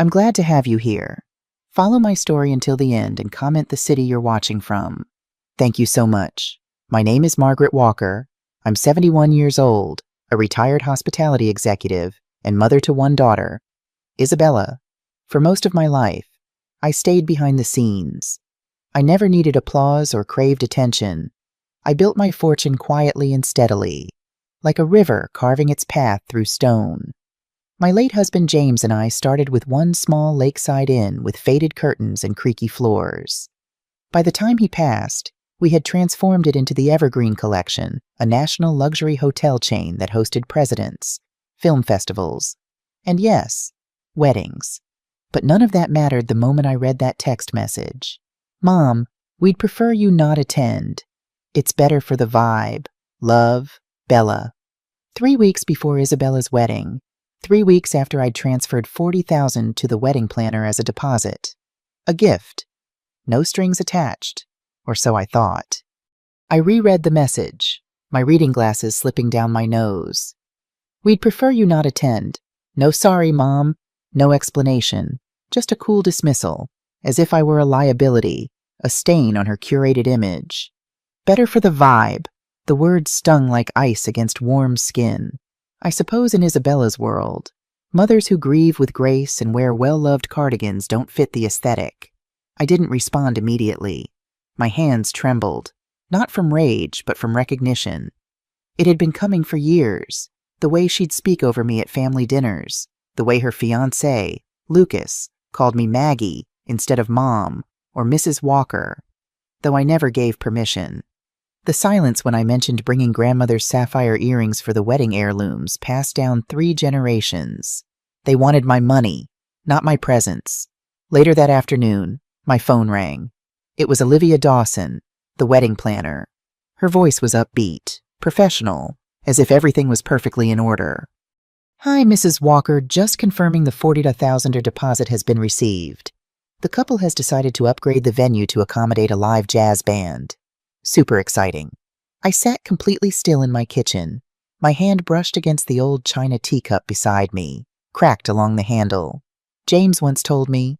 I'm glad to have you here. Follow my story until the end and comment the city you're watching from. Thank you so much. My name is Margaret Walker. I'm 71 years old, a retired hospitality executive, and mother to one daughter, Isabella. For most of my life, I stayed behind the scenes. I never needed applause or craved attention. I built my fortune quietly and steadily, like a river carving its path through stone. My late husband James and I started with one small lakeside inn with faded curtains and creaky floors. By the time he passed, we had transformed it into the Evergreen Collection, a national luxury hotel chain that hosted presidents, film festivals, and yes, weddings. But none of that mattered the moment I read that text message. Mom, we'd prefer you not attend. It's better for the vibe. Love, Bella. 3 weeks before Isabella's wedding, 3 weeks after I'd transferred $40,000 to the wedding planner as a deposit. A gift. No strings attached, or so I thought. I reread the message, my reading glasses slipping down my nose. We'd prefer you not attend. No sorry, Mom. No explanation. Just a cool dismissal, as if I were a liability, a stain on her curated image. Better for the vibe. The words stung like ice against warm skin. I suppose in Isabella's world, mothers who grieve with grace and wear well-loved cardigans don't fit the aesthetic. I didn't respond immediately. My hands trembled, not from rage, but from recognition. It had been coming for years, the way she'd speak over me at family dinners, the way her fiancé, Lucas, called me Maggie instead of Mom or Mrs. Walker, though I never gave permission. The silence when I mentioned bringing grandmother's sapphire earrings for the wedding heirlooms passed down 3 generations. They wanted my money, not my presents. Later that afternoon, my phone rang. It was Olivia Dawson, the wedding planner. Her voice was upbeat, professional, as if everything was perfectly in order. Hi, Mrs. Walker, just confirming the $40,000 deposit has been received. The couple has decided to upgrade the venue to accommodate a live jazz band. Super exciting. I sat completely still in my kitchen. My hand brushed against the old china teacup beside me, cracked along the handle. James once told me,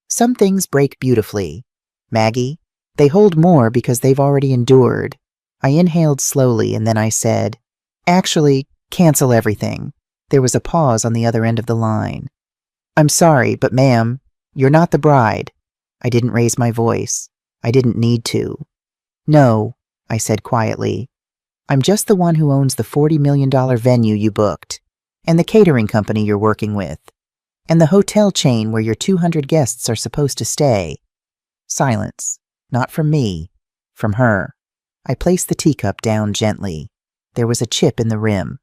"Some things break beautifully. Maggie, they hold more because they've already endured." I inhaled slowly and then I said, "Actually, cancel everything." There was a pause on the other end of the line. "I'm sorry, but ma'am, you're not the bride." I didn't raise my voice. I didn't need to. "No," I said quietly. "I'm just the one who owns the $40 million venue you booked, and the catering company you're working with, and the hotel chain where your 200 guests are supposed to stay." Silence. Not from me. From her. I placed the teacup down gently. There was a chip in the rim.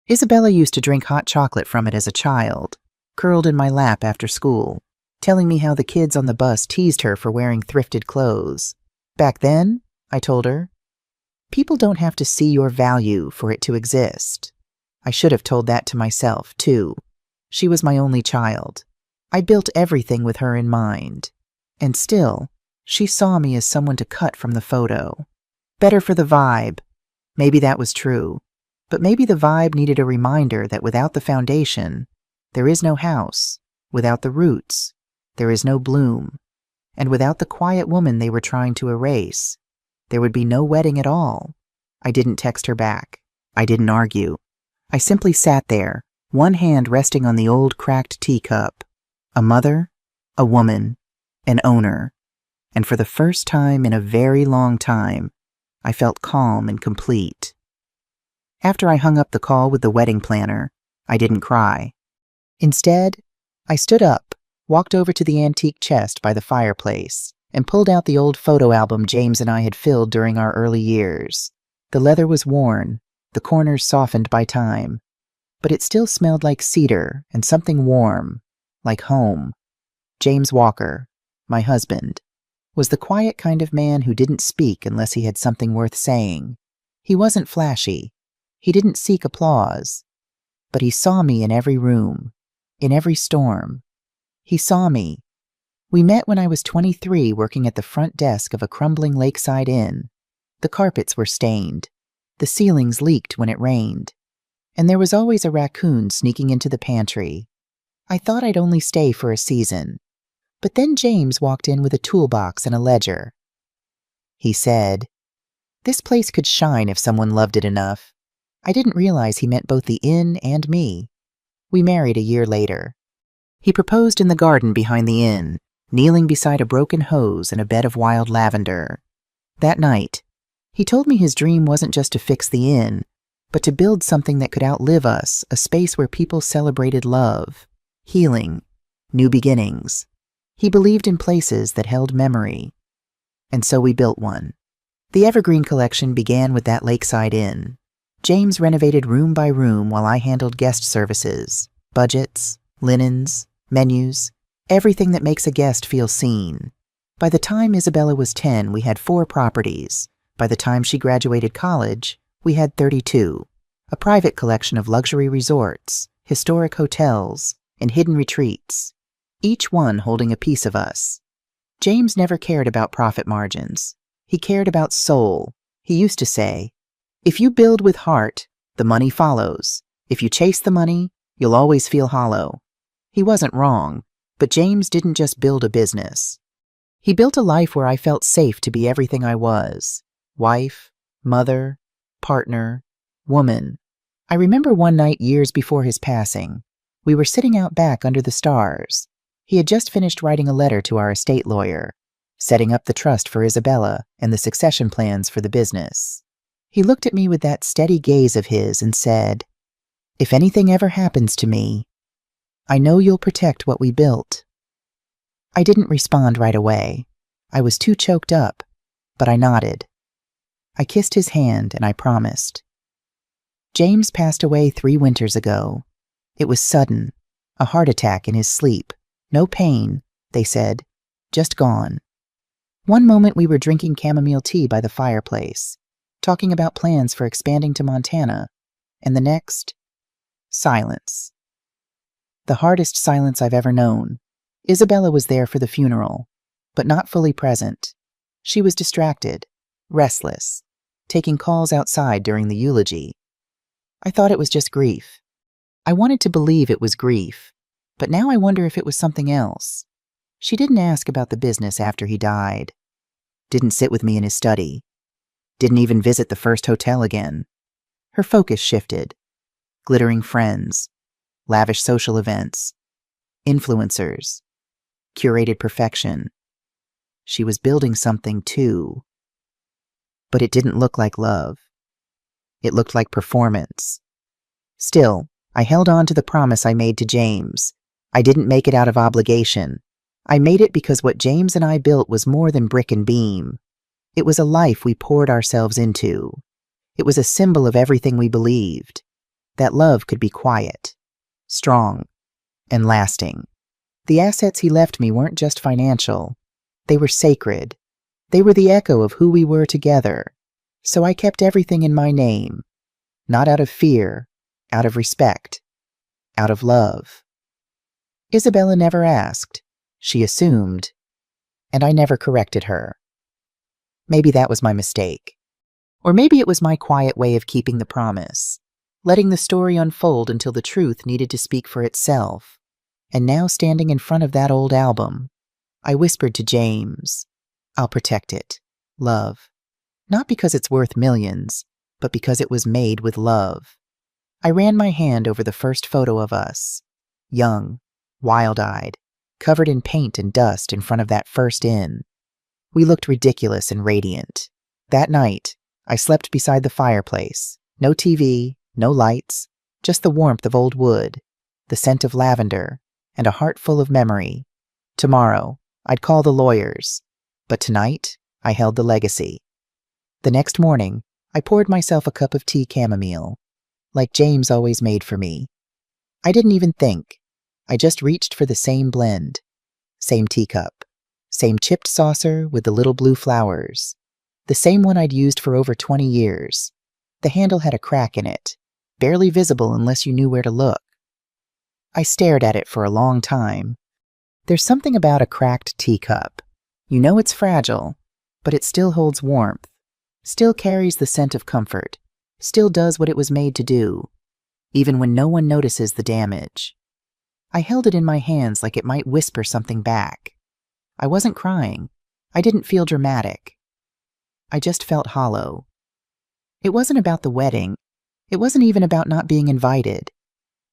Isabella used to drink hot chocolate from it as a child, curled in my lap after school, telling me how the kids on the bus teased her for wearing thrifted clothes. Back then, I told her, people don't have to see your value for it to exist. I should have told that to myself, too. She was my only child. I built everything with her in mind. And still, she saw me as someone to cut from the photo. Better for the vibe. Maybe that was true. But maybe the vibe needed a reminder that without the foundation, there is no house. Without the roots, there is no bloom. And without the quiet woman they were trying to erase, there would be no wedding at all. I didn't text her back. I didn't argue. I simply sat there, one hand resting on the old cracked teacup. A mother, a woman, an owner. And for the first time in a very long time, I felt calm and complete. After I hung up the call with the wedding planner, I didn't cry. Instead, I stood up, walked over to the antique chest by the fireplace, and pulled out the old photo album James and I had filled during our early years. The leather was worn, the corners softened by time, but it still smelled like cedar and something warm, like home. James Walker, my husband, was the quiet kind of man who didn't speak unless he had something worth saying. He wasn't flashy. He didn't seek applause. But he saw me in every room, in every storm. He saw me. We met when I was 23 working at the front desk of a crumbling lakeside inn. The carpets were stained. The ceilings leaked when it rained. And there was always a raccoon sneaking into the pantry. I thought I'd only stay for a season. But then James walked in with a toolbox and a ledger. He said, "This place could shine if someone loved it enough." I didn't realize he meant both the inn and me. We married a year later. He proposed in the garden behind the inn, kneeling beside a broken hose and a bed of wild lavender. That night, he told me his dream wasn't just to fix the inn, but to build something that could outlive us, a space where people celebrated love, healing, new beginnings. He believed in places that held memory. And so we built one. The Evergreen Collection began with that lakeside inn. James renovated room by room while I handled guest services, budgets, linens, menus, everything that makes a guest feel seen. By the time Isabella was 10, we had 4 properties. By the time she graduated college, we had 32, a private collection of luxury resorts, historic hotels, and hidden retreats, each one holding a piece of us. James never cared about profit margins. He cared about soul. He used to say, "If you build with heart, the money follows. If you chase the money, you'll always feel hollow." He wasn't wrong, but James didn't just build a business. He built a life where I felt safe to be everything I was: wife, mother, partner, woman. I remember one night years before his passing. We were sitting out back under the stars. He had just finished writing a letter to our estate lawyer, setting up the trust for Isabella and the succession plans for the business. He looked at me with that steady gaze of his and said, "If anything ever happens to me, I know you'll protect what we built." I didn't respond right away. I was too choked up, but I nodded. I kissed his hand and I promised. James passed away 3 winters ago. It was sudden, a heart attack in his sleep. No pain, they said, just gone. One moment we were drinking chamomile tea by the fireplace, talking about plans for expanding to Montana, and the next, silence. The hardest silence I've ever known. Isabella was there for the funeral, but not fully present. She was distracted, restless, taking calls outside during the eulogy. I thought it was just grief. I wanted to believe it was grief, but now I wonder if it was something else. She didn't ask about the business after he died. Didn't sit with me in his study. Didn't even visit the first hotel again. Her focus shifted. Glittering friends, lavish social events, influencers, curated perfection. She was building something too. But it didn't look like love. It looked like performance. Still, I held on to the promise I made to James. I didn't make it out of obligation. I made it because what James and I built was more than brick and beam. It was a life we poured ourselves into. It was a symbol of everything we believed. That love could be quiet, strong, and lasting. The assets he left me weren't just financial. They were sacred. They were the echo of who we were together. So I kept everything in my name. Not out of fear, out of respect, out of love. Isabella never asked. She assumed, and I never corrected her. Maybe that was my mistake. Or maybe it was my quiet way of keeping the promise, letting the story unfold until the truth needed to speak for itself. And now, standing in front of that old album, I whispered to James, "I'll protect it. Love. Not because it's worth millions, but because it was made with love." I ran my hand over the first photo of us, young, wild-eyed, covered in paint and dust in front of that first inn. We looked ridiculous and radiant. That night, I slept beside the fireplace. No TV, no lights, just the warmth of old wood, the scent of lavender, and a heart full of memory. Tomorrow, I'd call the lawyers, but tonight, I held the legacy. The next morning, I poured myself a cup of tea chamomile, like James always made for me. I didn't even think. I just reached for the same blend, same teacup, same chipped saucer with the little blue flowers, the same one I'd used for over 20 years. The handle had a crack in it, barely visible unless you knew where to look. I stared at it for a long time. There's something about a cracked teacup. You know it's fragile, but it still holds warmth, still carries the scent of comfort, still does what it was made to do, even when no one notices the damage. I held it in my hands like it might whisper something back. I wasn't crying. I didn't feel dramatic. I just felt hollow. It wasn't about the wedding. It wasn't even about not being invited.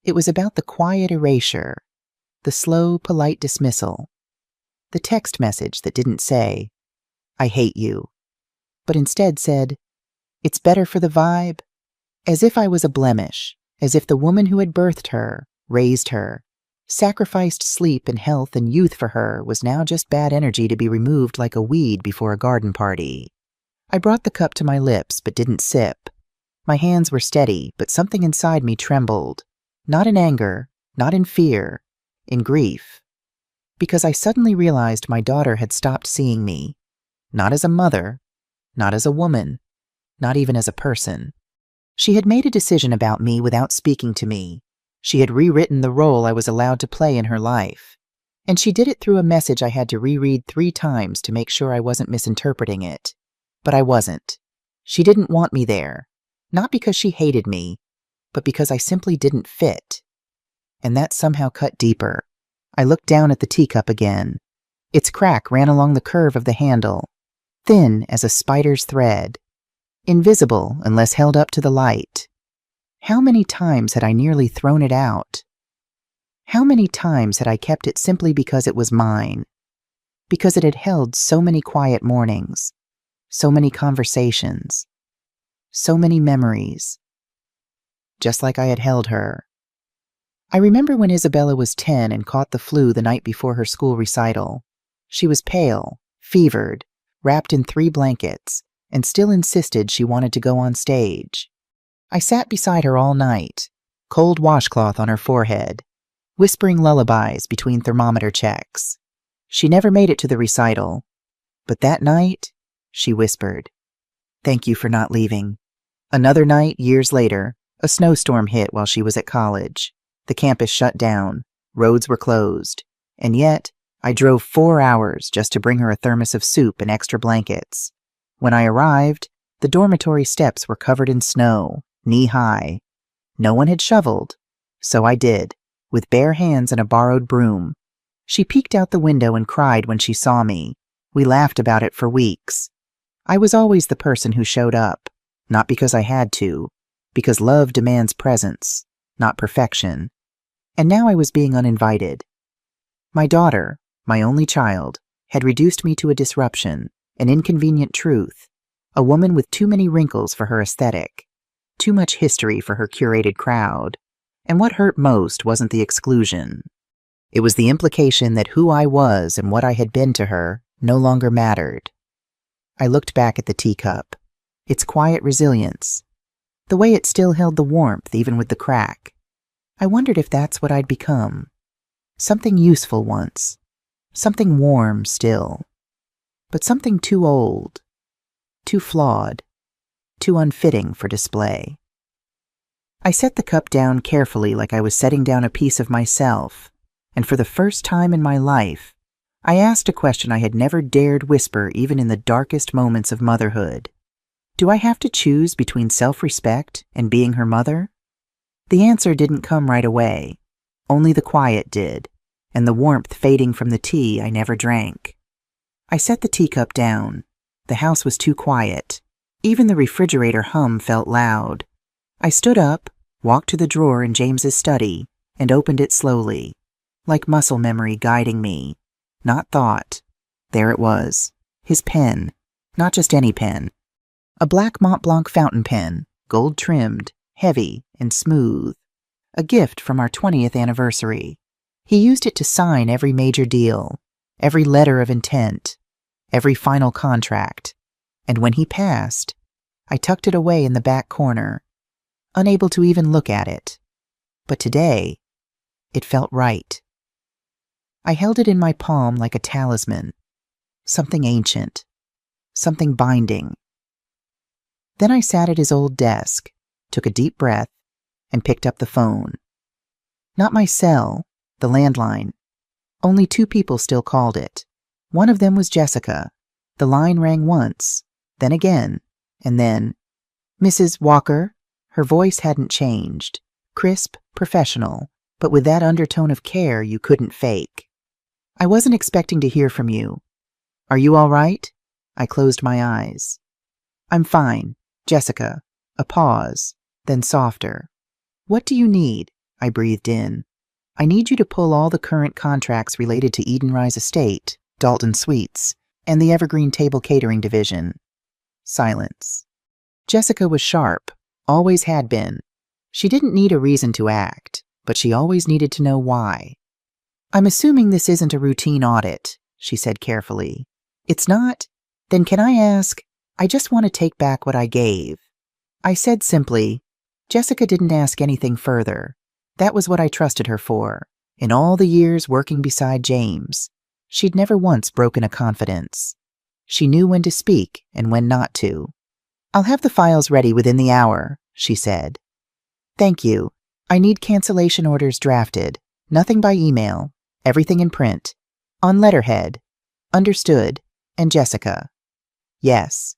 It was about the quiet erasure, the slow, polite dismissal, the text message that didn't say, "I hate you," but instead said, "It's better for the vibe," as if I was a blemish, as if the woman who had birthed her, raised her, sacrificed sleep and health and youth for her was now just bad energy to be removed like a weed before a garden party. I brought the cup to my lips but didn't sip. My hands were steady, but something inside me trembled. Not in anger, not in fear, in grief. Because I suddenly realized my daughter had stopped seeing me. Not as a mother, not as a woman, not even as a person. She had made a decision about me without speaking to me. She had rewritten the role I was allowed to play in her life. And she did it through a message I had to reread 3 times to make sure I wasn't misinterpreting it. But I wasn't. She didn't want me there. Not because she hated me, but because I simply didn't fit. And that somehow cut deeper. I looked down at the teacup again. Its crack ran along the curve of the handle, thin as a spider's thread, invisible unless held up to the light. How many times had I nearly thrown it out? How many times had I kept it simply because it was mine? Because it had held so many quiet mornings, so many conversations, so many memories. Just like I had held her. I remember when Isabella was 10 and caught the flu the night before her school recital. She was pale, fevered, wrapped in 3 blankets, and still insisted she wanted to go on stage. I sat beside her all night, cold washcloth on her forehead, whispering lullabies between thermometer checks. She never made it to the recital, but that night, she whispered, "Thank you for not leaving." Another night, years later, a snowstorm hit while she was at college. The campus shut down, roads were closed, and yet I drove 4 hours just to bring her a thermos of soup and extra blankets. When I arrived, the dormitory steps were covered in snow, knee-high. No one had shoveled, so I did, with bare hands and a borrowed broom. She peeked out the window and cried when she saw me. We laughed about it for weeks. I was always the person who showed up, not because I had to, because love demands presence, not perfection. And now I was being uninvited. My daughter, my only child, had reduced me to a disruption, an inconvenient truth, a woman with too many wrinkles for her aesthetic, too much history for her curated crowd. And what hurt most wasn't the exclusion. It was the implication that who I was and what I had been to her no longer mattered. I looked back at the teacup, its quiet resilience, the way it still held the warmth even with the crack. I wondered if that's what I'd become. Something useful once, something warm still, but something too old, too flawed, too unfitting for display. I set the cup down carefully like I was setting down a piece of myself, and for the first time in my life, I asked a question I had never dared whisper even in the darkest moments of motherhood. Do I have to choose between self-respect and being her mother? The answer didn't come right away. Only the quiet did, and the warmth fading from the tea I never drank. I set the teacup down. The house was too quiet. Even the refrigerator hum felt loud. I stood up, walked to the drawer in James's study, and opened it slowly, like muscle memory guiding me. Not thought. There it was. His pen. Not just any pen. A black Mont Blanc fountain pen, gold-trimmed, heavy, and smooth. A gift from our 20th anniversary. He used it to sign every major deal, every letter of intent, every final contract. And when he passed, I tucked it away in the back corner, unable to even look at it. But today, it felt right. I held it in my palm like a talisman, something ancient, something binding. Then I sat at his old desk, took a deep breath, and picked up the phone. Not my cell, the landline. Only 2 people still called it. One of them was Jessica. The line rang once, then again, and then, "Mrs. Walker?" Her voice hadn't changed. Crisp, professional, but with that undertone of care you couldn't fake. I wasn't expecting to hear from you. Are you all right? I closed my eyes. I'm fine, Jessica. A pause, then softer. What do you need? I breathed in. I need you to pull all the current contracts related to Edenrise Estate, Dalton Suites, and the Evergreen Table Catering Division. Silence. Jessica was sharp, always had been. She didn't need a reason to act, but she always needed to know why. I'm assuming this isn't a routine audit, she said carefully. It's not? Then can I ask? I just want to take back what I gave. I said simply. Jessica didn't ask anything further. That was what I trusted her for. In all the years working beside James, she'd never once broken a confidence. She knew when to speak and when not to. I'll have the files ready within the hour, she said. Thank you. I need cancellation orders drafted. Nothing by email. Everything in print. On letterhead. Understood. And Jessica. Yes.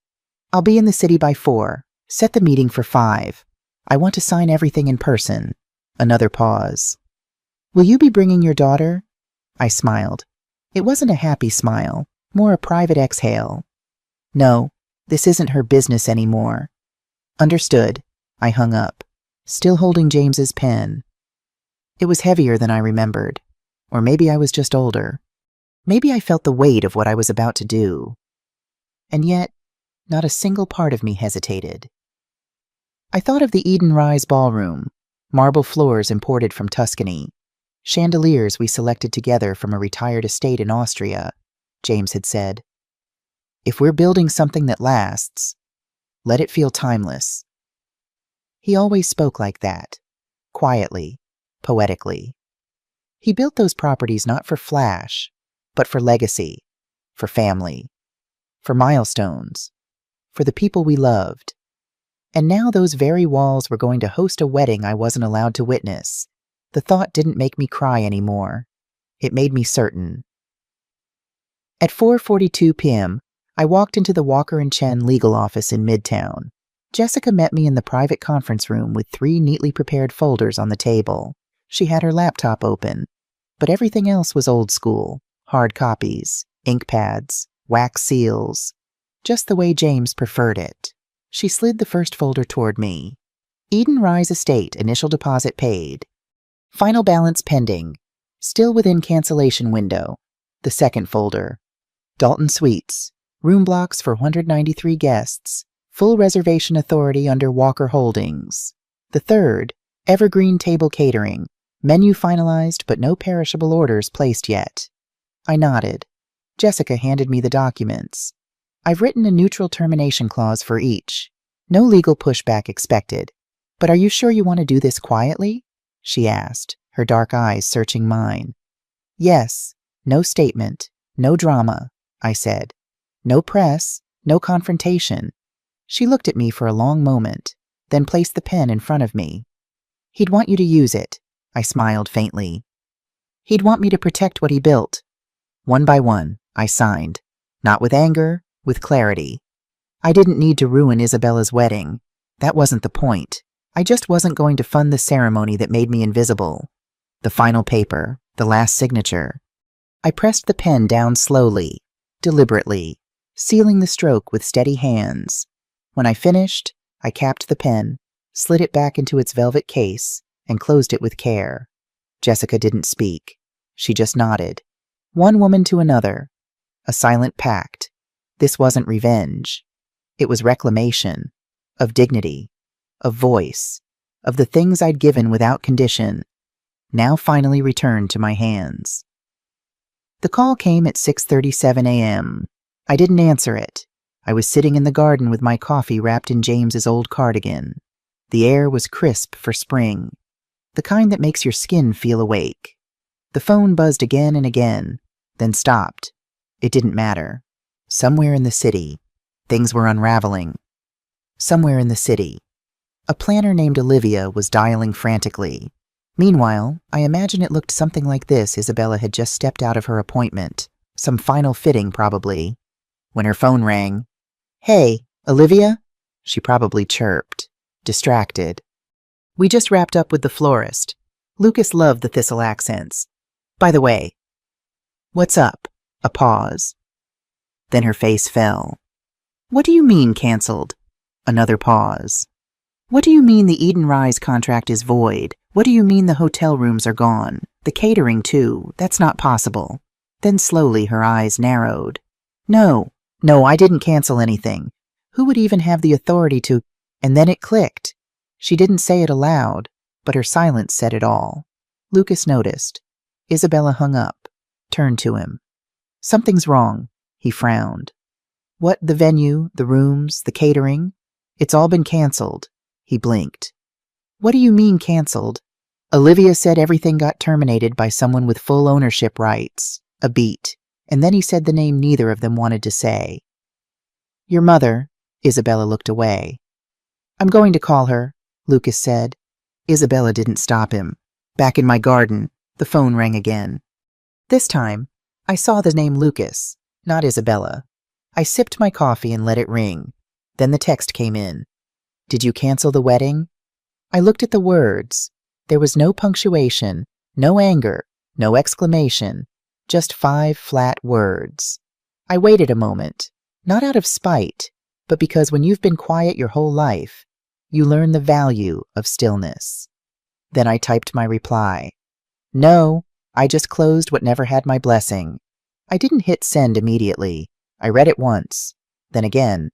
I'll be in the city by 4. Set the meeting for 5. I want to sign everything in person. Another pause. Will you be bringing your daughter? I smiled. It wasn't a happy smile, more a private exhale. No, this isn't her business anymore. Understood. I hung up, still holding James's pen. It was heavier than I remembered. Or maybe I was just older. Maybe I felt the weight of what I was about to do. And yet, not a single part of me hesitated. I thought of the Edenrise ballroom, marble floors imported from Tuscany, chandeliers we selected together from a retired estate in Austria, James had said. If we're building something that lasts, let it feel timeless. He always spoke like that, quietly, poetically. He built those properties not for flash, but for legacy, for family, for milestones, for the people we loved. And now those very walls were going to host a wedding I wasn't allowed to witness. The thought didn't make me cry anymore. It made me certain. At 4:42 p.m., I walked into the Walker & Chen legal office in Midtown. Jessica met me in the private conference room with 3 neatly prepared folders on the table. She had her laptop open, but everything else was old school. Hard copies, ink pads, wax seals, just the way James preferred it. She slid the first folder toward me. Edenrise Estate, initial deposit paid. Final balance pending. Still within cancellation window. The second folder. Dalton Suites. Room blocks for 193 guests. Full reservation authority under Walker Holdings. The third. Evergreen Table Catering. Menu finalized but no perishable orders placed yet. I nodded. Jessica handed me the documents. I've written a neutral termination clause for each. No legal pushback expected. But are you sure you want to do this quietly? She asked, her dark eyes searching mine. Yes. No statement. No drama, I said. No press. No confrontation. She looked at me for a long moment, then placed the pen in front of me. He'd want you to use it, I smiled faintly. He'd want me to protect what he built. One by one, I signed. Not with anger, with clarity. I didn't need to ruin Isabella's wedding. That wasn't the point. I just wasn't going to fund the ceremony that made me invisible. The final paper, the last signature. I pressed the pen down slowly, deliberately, sealing the stroke with steady hands. When I finished, I capped the pen, slid it back into its velvet case, and closed it with care. Jessica didn't speak. She just nodded. One woman to another. A silent pact. This wasn't revenge. It was reclamation. Of dignity. Of voice. Of the things I'd given without condition. Now finally returned to my hands. The call came at 6:37 a.m. I didn't answer it. I was sitting in the garden with my coffee wrapped in James's old cardigan. The air was crisp for spring. The kind that makes your skin feel awake. The phone buzzed again and again, then stopped. It didn't matter. Somewhere in the city, things were unraveling. Somewhere in the city, a planner named Olivia was dialing frantically. Meanwhile, I imagine it looked something like this. Isabella had just stepped out of her appointment, some final fitting probably, when her phone rang. Hey, Olivia? She probably chirped, distracted. We just wrapped up with the florist. Lucas loved the Thistle accents. By the way, what's up? A pause. Then her face fell. What do you mean, cancelled? Another pause. What do you mean the Eden Rise contract is void? What do you mean the hotel rooms are gone? The catering, too. That's not possible. Then slowly her eyes narrowed. No, I didn't cancel anything. Who would even have the authority to? And then it clicked. She didn't say it aloud, but her silence said it all. Lucas noticed. Isabella hung up, turned to him. Something's wrong, he frowned. What, the venue, the rooms, the catering? It's all been cancelled. He blinked. What do you mean cancelled? Olivia said everything got terminated by someone with full ownership rights. A beat. And then he said the name neither of them wanted to say. Your mother. Isabella looked away. I'm going to call her, Lucas said. Isabella didn't stop him. Back in my garden, the phone rang again. This time, I saw the name Lucas, not Isabella. I sipped my coffee and let it ring. Then the text came in. Did you cancel the wedding? I looked at the words. There was no punctuation, no anger, no exclamation, just 5 flat words. I waited a moment, not out of spite, but because when you've been quiet your whole life, you learn the value of stillness. Then I typed my reply. No, I just closed what never had my blessing. I didn't hit send immediately. I read it once, then again.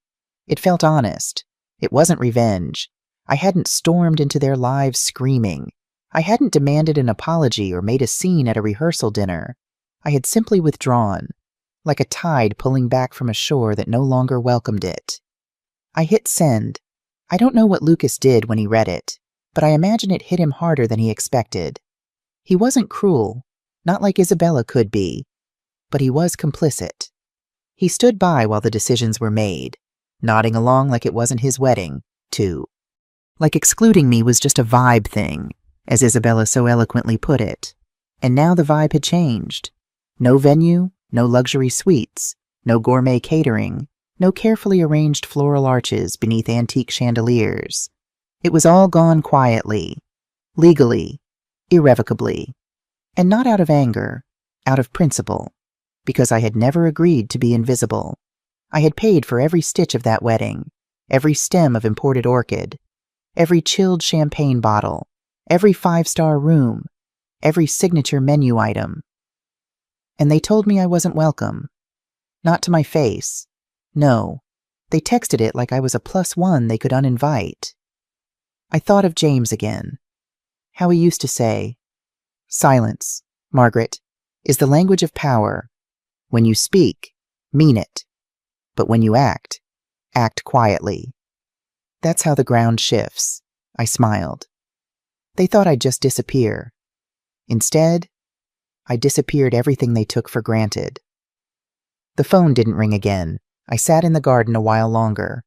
It felt honest. It wasn't revenge. I hadn't stormed into their lives screaming. I hadn't demanded an apology or made a scene at a rehearsal dinner. I had simply withdrawn, like a tide pulling back from a shore that no longer welcomed it. I hit send. I don't know what Lucas did when he read it, but I imagine it hit him harder than he expected. He wasn't cruel, not like Isabella could be, but he was complicit. He stood by while the decisions were made, nodding along like it wasn't his wedding, too. Like excluding me was just a vibe thing, as Isabella so eloquently put it. And now the vibe had changed. No venue, no luxury suites, no gourmet catering, no carefully arranged floral arches beneath antique chandeliers. It was all gone quietly, legally, irrevocably, and not out of anger, out of principle, because I had never agreed to be invisible. I had paid for every stitch of that wedding, every stem of imported orchid, every chilled champagne bottle, every 5-star room, every signature menu item. And they told me I wasn't welcome. Not to my face. No, they texted it like I was a +1 they could uninvite. I thought of James again. How he used to say, silence, Margaret, is the language of power. When you speak, mean it. But when you act quietly. That's how the ground shifts. I smiled. They thought I'd just disappear. Instead, I disappeared everything they took for granted. The phone didn't ring again. I sat in the garden a while longer.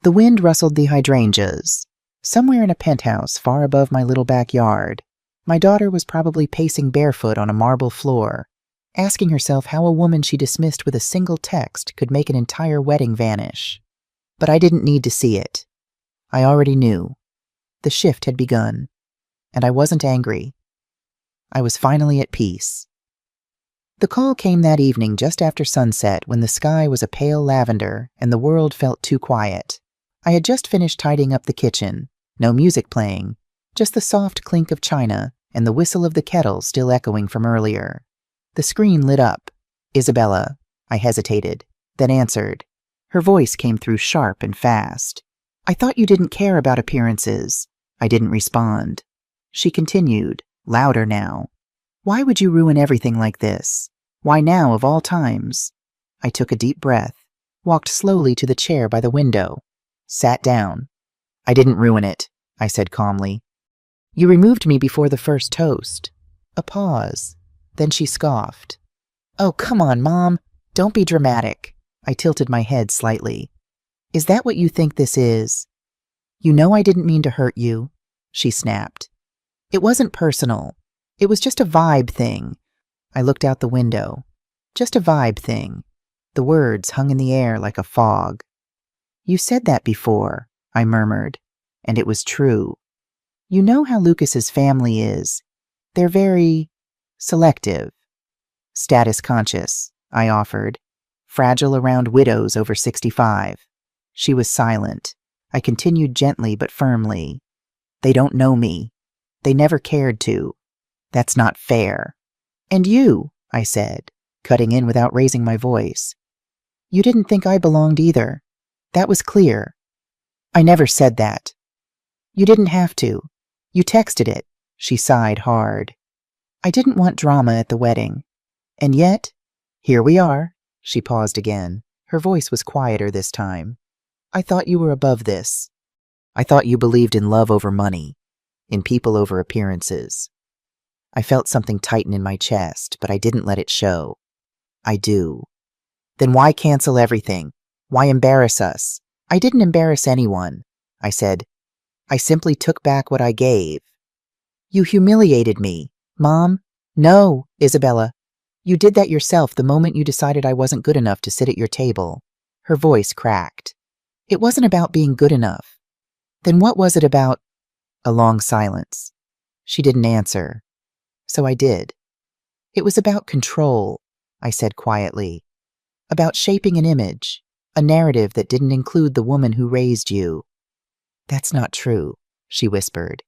The wind rustled the hydrangeas. Somewhere in a penthouse far above my little backyard, my daughter was probably pacing barefoot on a marble floor, asking herself how a woman she dismissed with a single text could make an entire wedding vanish. But I didn't need to see it. I already knew. The shift had begun, and I wasn't angry. I was finally at peace. The call came that evening just after sunset when the sky was a pale lavender and the world felt too quiet. I had just finished tidying up the kitchen, no music playing, just the soft clink of china and the whistle of the kettle still echoing from earlier. The screen lit up. Isabella, I hesitated, then answered. Her voice came through sharp and fast. I thought you didn't care about appearances. I didn't respond. She continued, louder now. Why would you ruin everything like this? Why now of all times? I took a deep breath, walked slowly to the chair by the window, sat down. I didn't ruin it, I said calmly. You removed me before the first toast. A pause. Then she scoffed. Oh, come on, Mom. Don't be dramatic. I tilted my head slightly. Is that what you think this is? You know I didn't mean to hurt you, she snapped. It wasn't personal. It was just a vibe thing. I looked out the window. Just a vibe thing. The words hung in the air like a fog. You said that before, I murmured, and it was true. You know how Lucas's family is. They're very selective. Status conscious, I offered. Fragile around widows over 65. She was silent. I continued gently but firmly. They don't know me. They never cared to. That's not fair. And you, I said, cutting in without raising my voice. You didn't think I belonged either. That was clear. I never said that. You didn't have to. You texted it. She sighed hard. I didn't want drama at the wedding. And yet, here we are. She paused again. Her voice was quieter this time. I thought you were above this. I thought you believed in love over money, in people over appearances. I felt something tighten in my chest, but I didn't let it show. I do. Then why cancel everything? Why embarrass us? I didn't embarrass anyone, I said. I simply took back what I gave. You humiliated me. Mom? No, Isabella. You did that yourself the moment you decided I wasn't good enough to sit at your table. Her voice cracked. It wasn't about being good enough. Then what was it about? A long silence. She didn't answer. So I did. It was about control, I said quietly. About shaping an image, a narrative that didn't include the woman who raised you. That's not true, she whispered.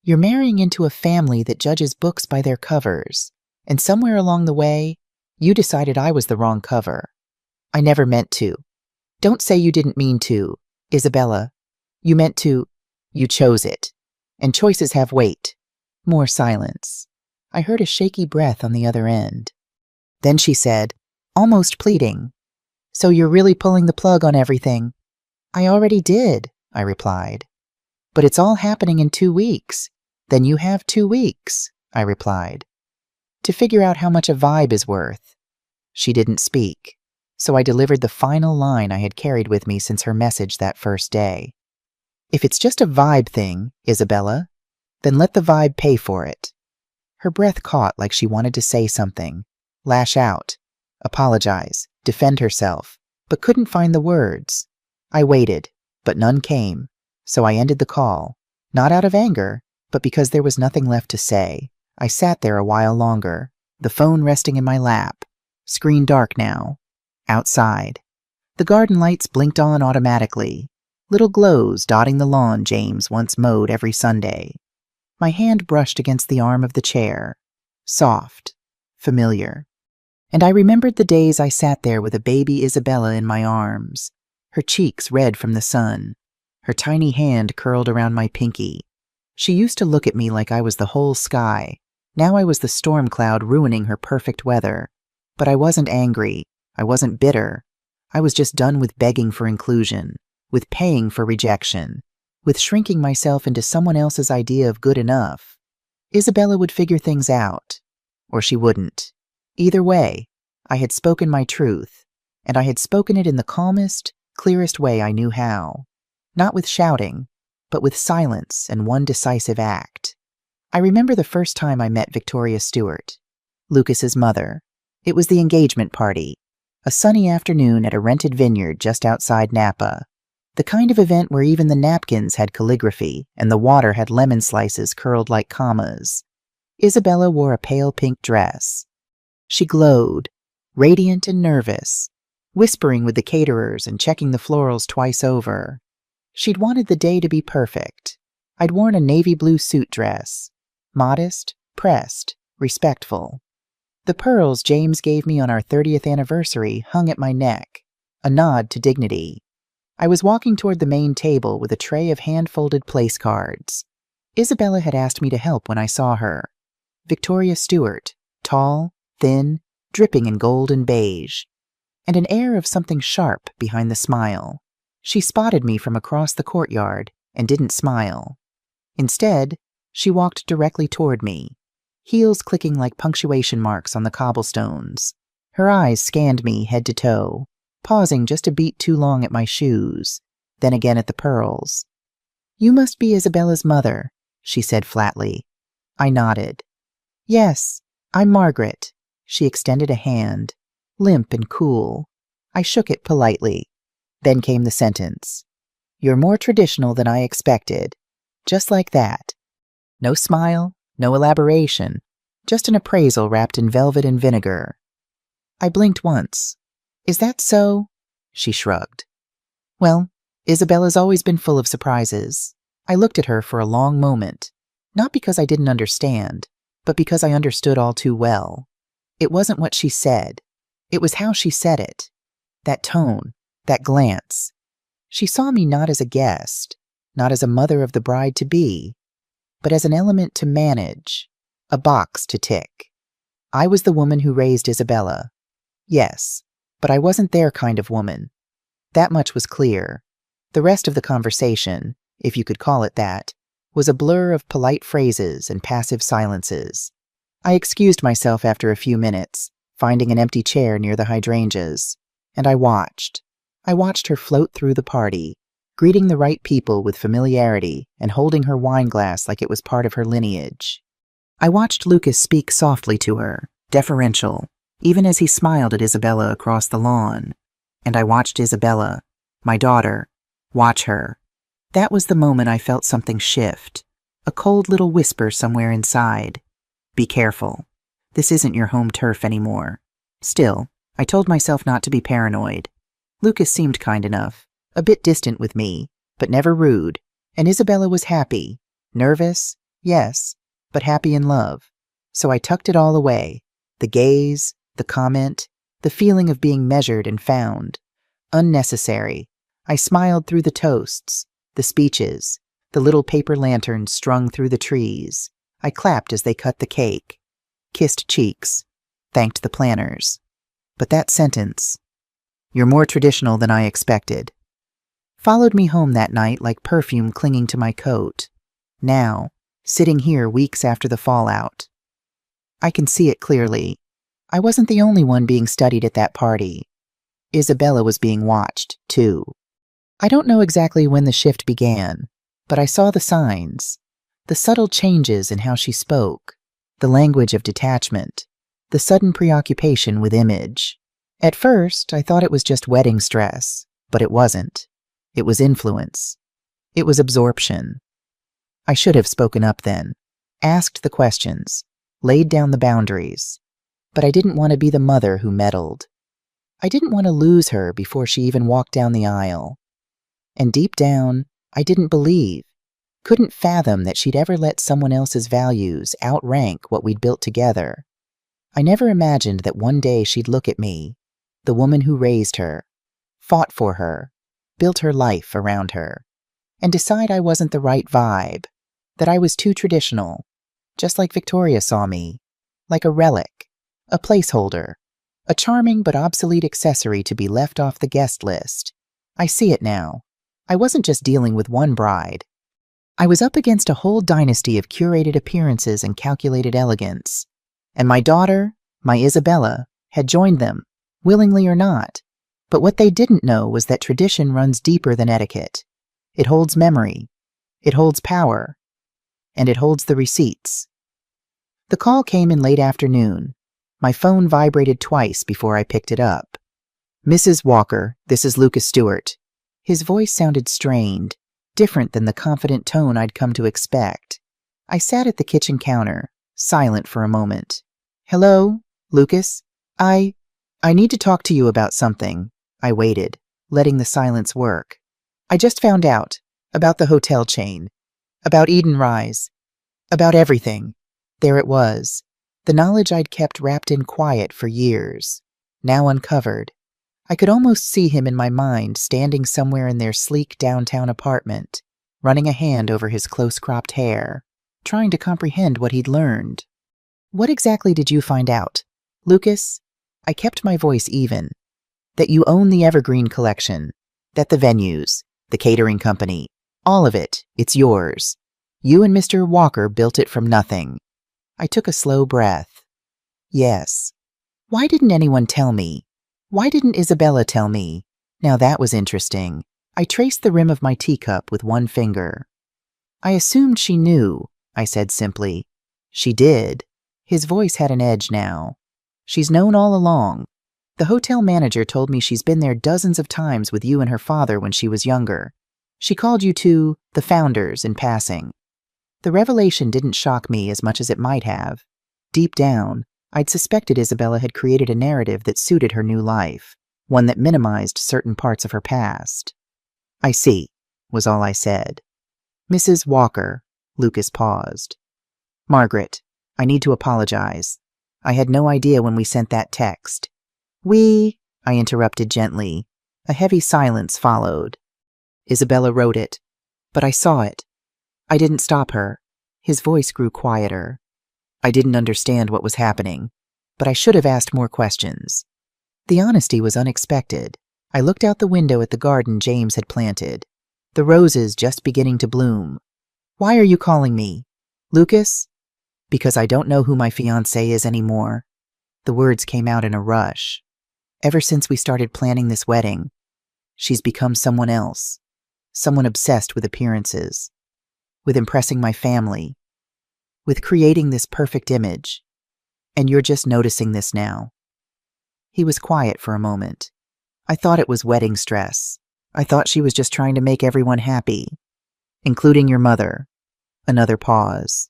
You're marrying into a family that judges books by their covers, and somewhere along the way, you decided I was the wrong cover. I never meant to. Don't say you didn't mean to, Isabella. You meant to. You chose it. And choices have weight. More silence. I heard a shaky breath on the other end. Then she said, almost pleading, So you're really pulling the plug on everything? I already did, I replied. But it's all happening in 2 weeks. Then you have 2 weeks, I replied. To figure out how much a vibe is worth. She didn't speak, so I delivered the final line I had carried with me since her message that first day. If it's just a vibe thing, Isabella, then let the vibe pay for it. Her breath caught like she wanted to say something, lash out, apologize, defend herself, but couldn't find the words. I waited, but none came, so I ended the call, not out of anger, but because there was nothing left to say. I sat there a while longer, the phone resting in my lap, screen dark now. Outside, the garden lights blinked on automatically, little glows dotting the lawn James once mowed every Sunday. My hand brushed against the arm of the chair, soft, familiar. And I remembered the days I sat there with a baby Isabella in my arms, her cheeks red from the sun, her tiny hand curled around my pinky. She used to look at me like I was the whole sky. Now I was the storm cloud ruining her perfect weather. But I wasn't angry. I wasn't bitter. I was just done with begging for inclusion, with paying for rejection, with shrinking myself into someone else's idea of good enough. Isabella would figure things out, or she wouldn't. Either way, I had spoken my truth, and I had spoken it in the calmest, clearest way I knew how. Not with shouting, but with silence and one decisive act. I remember the first time I met Victoria Stewart, Lucas's mother. It was the engagement party, a sunny afternoon at a rented vineyard just outside Napa, the kind of event where even the napkins had calligraphy and the water had lemon slices curled like commas. Isabella wore a pale pink dress. She glowed, radiant and nervous, whispering with the caterers and checking the florals twice over. She'd wanted the day to be perfect. I'd worn a navy blue suit dress, modest, pressed, respectful. The pearls James gave me on our 30th anniversary hung at my neck, a nod to dignity. I was walking toward the main table with a tray of hand-folded place cards. Isabella had asked me to help when I saw her. Victoria Stewart, tall, thin, dripping in gold and beige, and an air of something sharp behind the smile. She spotted me from across the courtyard and didn't smile. Instead, she walked directly toward me, heels clicking like punctuation marks on the cobblestones. Her eyes scanned me head to toe, pausing just a beat too long at my shoes, then again at the pearls. You must be Isabella's mother, she said flatly. I nodded. Yes, I'm Margaret. She extended a hand, limp and cool. I shook it politely. Then came the sentence. You're more traditional than I expected. Just like that. No smile, No elaboration, just an appraisal wrapped in velvet and vinegar. I blinked once. Is that so? She shrugged. Well, Isabella's always been full of surprises. I looked at her for a long moment, not because I didn't understand, but because I understood all too well. It wasn't what she said. It was how she said it. That tone, that glance. She saw me not as a guest, not as a mother of the bride-to-be, but as an element to manage, a box to tick. I was the woman who raised Isabella. Yes, but I wasn't their kind of woman. That much was clear. The rest of the conversation, if you could call it that, was a blur of polite phrases and passive silences. I excused myself after a few minutes, finding an empty chair near the hydrangeas, and I watched. I watched her float through the party, greeting the right people with familiarity and holding her wine glass like it was part of her lineage. I watched Lucas speak softly to her, deferential, even as he smiled at Isabella across the lawn. And I watched Isabella, my daughter, watch her. That was the moment I felt something shift, a cold little whisper somewhere inside. Be careful. This isn't your home turf anymore. Still, I told myself not to be paranoid. Lucas seemed kind enough, a bit distant with me, but never rude, and Isabella was happy. Nervous, yes, but happy in love. So I tucked it all away, the gaze, the comment, the feeling of being measured and found. Unnecessary. I smiled through the toasts, the speeches, the little paper lanterns strung through the trees. I clapped as they cut the cake, kissed cheeks, thanked the planners. But that sentence, "You're more traditional than I expected," followed me home that night like perfume clinging to my coat. Now, sitting here weeks after the fallout, I can see it clearly. I wasn't the only one being studied at that party. Isabella was being watched, too. I don't know exactly when the shift began, but I saw the signs, the subtle changes in how she spoke, the language of detachment, the sudden preoccupation with image. At first, I thought it was just wedding stress, but it wasn't. It was influence. It was absorption. I should have spoken up then, asked the questions, laid down the boundaries, but I didn't want to be the mother who meddled. I didn't want to lose her before she even walked down the aisle. And deep down, I didn't believe, couldn't fathom that she'd ever let someone else's values outrank what we'd built together. I never imagined that one day she'd look at me, the woman who raised her, fought for her, built her life around her, and decide I wasn't the right vibe, that I was too traditional, just like Victoria saw me, like a relic, a placeholder, a charming but obsolete accessory to be left off the guest list. I see it now. I wasn't just dealing with one bride. I was up against a whole dynasty of curated appearances and calculated elegance. And my daughter, my Isabella, had joined them, willingly or not. But what they didn't know was that tradition runs deeper than etiquette. It holds memory. It holds power. And it holds the receipts. The call came in late afternoon. My phone vibrated twice before I picked it up. "Mrs. Walker, this is Lucas Stewart." His voice sounded strained, different than the confident tone I'd come to expect. I sat at the kitchen counter, silent for a moment. "Hello, Lucas? I need to talk to you about something." I waited, letting the silence work. "I just found out about the hotel chain, about Eden Rise, about everything." There it was, the knowledge I'd kept wrapped in quiet for years, now uncovered. I could almost see him in my mind standing somewhere in their sleek downtown apartment, running a hand over his close-cropped hair, trying to comprehend what he'd learned. "What exactly did you find out, Lucas?" I kept my voice even. "That you own the Evergreen collection, that the venues, the catering company, all of it, it's yours. You and Mr. Walker built it from nothing." I took a slow breath. Yes. Why didn't anyone tell me? Why didn't Isabella tell me? Now that was interesting. I traced the rim of my teacup with one finger. "I assumed she knew," I said simply. "She did." His voice had an edge now. "She's known all along. The hotel manager told me she's been there dozens of times with you and her father when she was younger. She called you two the founders in passing." The revelation didn't shock me as much as it might have. Deep down, I'd suspected Isabella had created a narrative that suited her new life, one that minimized certain parts of her past. "I see," was all I said. "Mrs. Walker," Lucas paused. "Margaret, I need to apologize. I had no idea when we sent that text." I interrupted gently. A heavy silence followed. "Isabella wrote it, but I saw it. I didn't stop her." His voice grew quieter. "I didn't understand what was happening, but I should have asked more questions." The honesty was unexpected. I looked out the window at the garden James had planted, the roses just beginning to bloom. "Why are you calling me? Lucas?" "Because I don't know who my fiancé is anymore." The words came out in a rush. "Ever since we started planning this wedding, she's become someone else. Someone obsessed with appearances, with impressing my family, with creating this perfect image. And you're just noticing this now." He was quiet for a moment. "I thought it was wedding stress. I thought she was just trying to make everyone happy, including your mother." Another pause.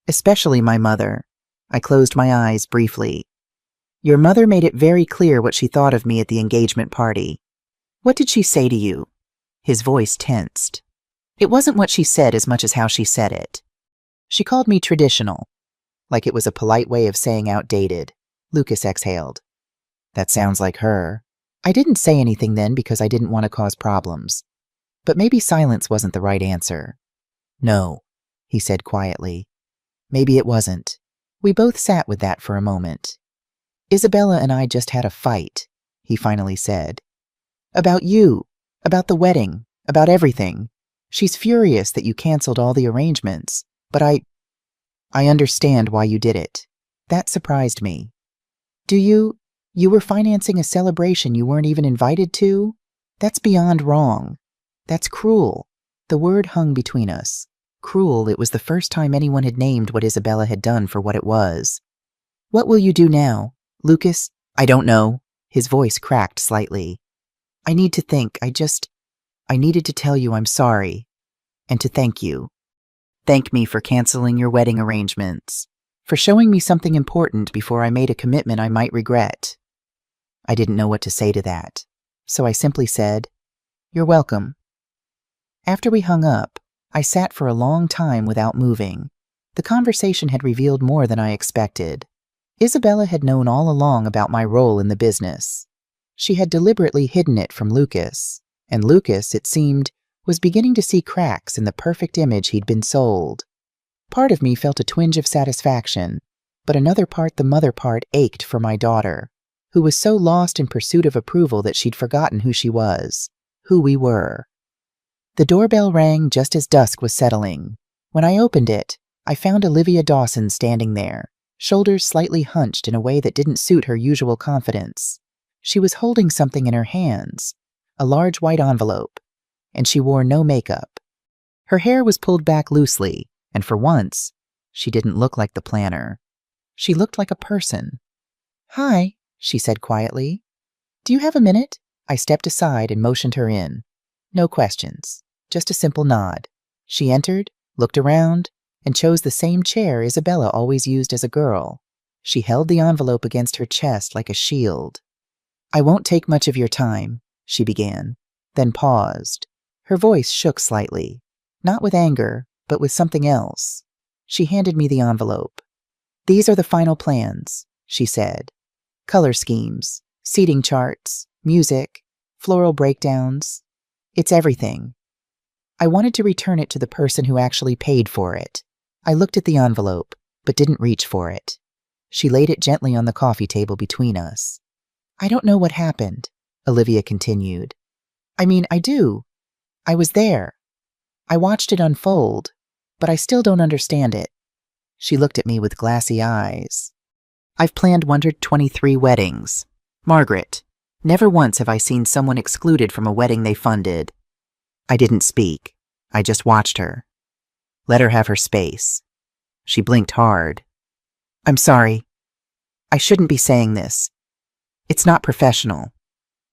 "Especially my mother." I closed my eyes briefly. "Your mother made it very clear what she thought of me at the engagement party." "What did she say to you?" His voice tensed. "It wasn't what she said as much as how she said it. She called me traditional, like it was a polite way of saying outdated." Lucas exhaled. "That sounds like her." I didn't say anything then because I didn't want to cause problems. But maybe silence wasn't the right answer. "No," he said quietly. "Maybe it wasn't." We both sat with that for a moment. "Isabella and I just had a fight," he finally said. "About you, about the wedding, about everything. She's furious that you canceled all the arrangements, but I understand why you did it." That surprised me. You were financing a celebration you weren't even invited to? That's beyond wrong. That's cruel." The word hung between us. Cruel, it was the first time anyone had named what Isabella had done for what it was. "What will you do now, Lucas?" "I don't know." His voice cracked slightly. "I need to think. I needed to tell you I'm sorry. And to thank you. Thank me for canceling your wedding arrangements. For showing me something important before I made a commitment I might regret." I didn't know what to say to that, so I simply said, "You're welcome." After we hung up, I sat for a long time without moving. The conversation had revealed more than I expected. Isabella had known all along about my role in the business. She had deliberately hidden it from Lucas, and Lucas, it seemed, was beginning to see cracks in the perfect image he'd been sold. Part of me felt a twinge of satisfaction, but another part, the mother part, ached for my daughter, who was so lost in pursuit of approval that she'd forgotten who she was, who we were. The doorbell rang just as dusk was settling. When I opened it, I found Olivia Dawson standing there, shoulders slightly hunched in a way that didn't suit her usual confidence. She was holding something in her hands, a large white envelope, and she wore no makeup. Her hair was pulled back loosely, and for once, she didn't look like the planner. She looked like a person. "Hi," she said quietly. "Do you have a minute?" I stepped aside and motioned her in. No questions, just a simple nod. She entered, looked around, and chose the same chair Isabella always used as a girl. She held the envelope against her chest like a shield. "I won't take much of your time," she began, then paused. Her voice shook slightly, not with anger, but with something else. She handed me the envelope. "These are the final plans," she said. "Color schemes, seating charts, music, floral breakdowns. It's everything." I wanted to return it to the person who actually paid for it. I looked at the envelope, but didn't reach for it. She laid it gently on the coffee table between us. "I don't know what happened," Olivia continued. "I mean, I do. I was there. I watched it unfold, but I still don't understand it." She looked at me with glassy eyes. "I've planned 123 weddings. Margaret, never once have I seen someone excluded from a wedding they funded." I didn't speak. I just watched her. Let her have her space. She blinked hard. "I'm sorry. I shouldn't be saying this. It's not professional.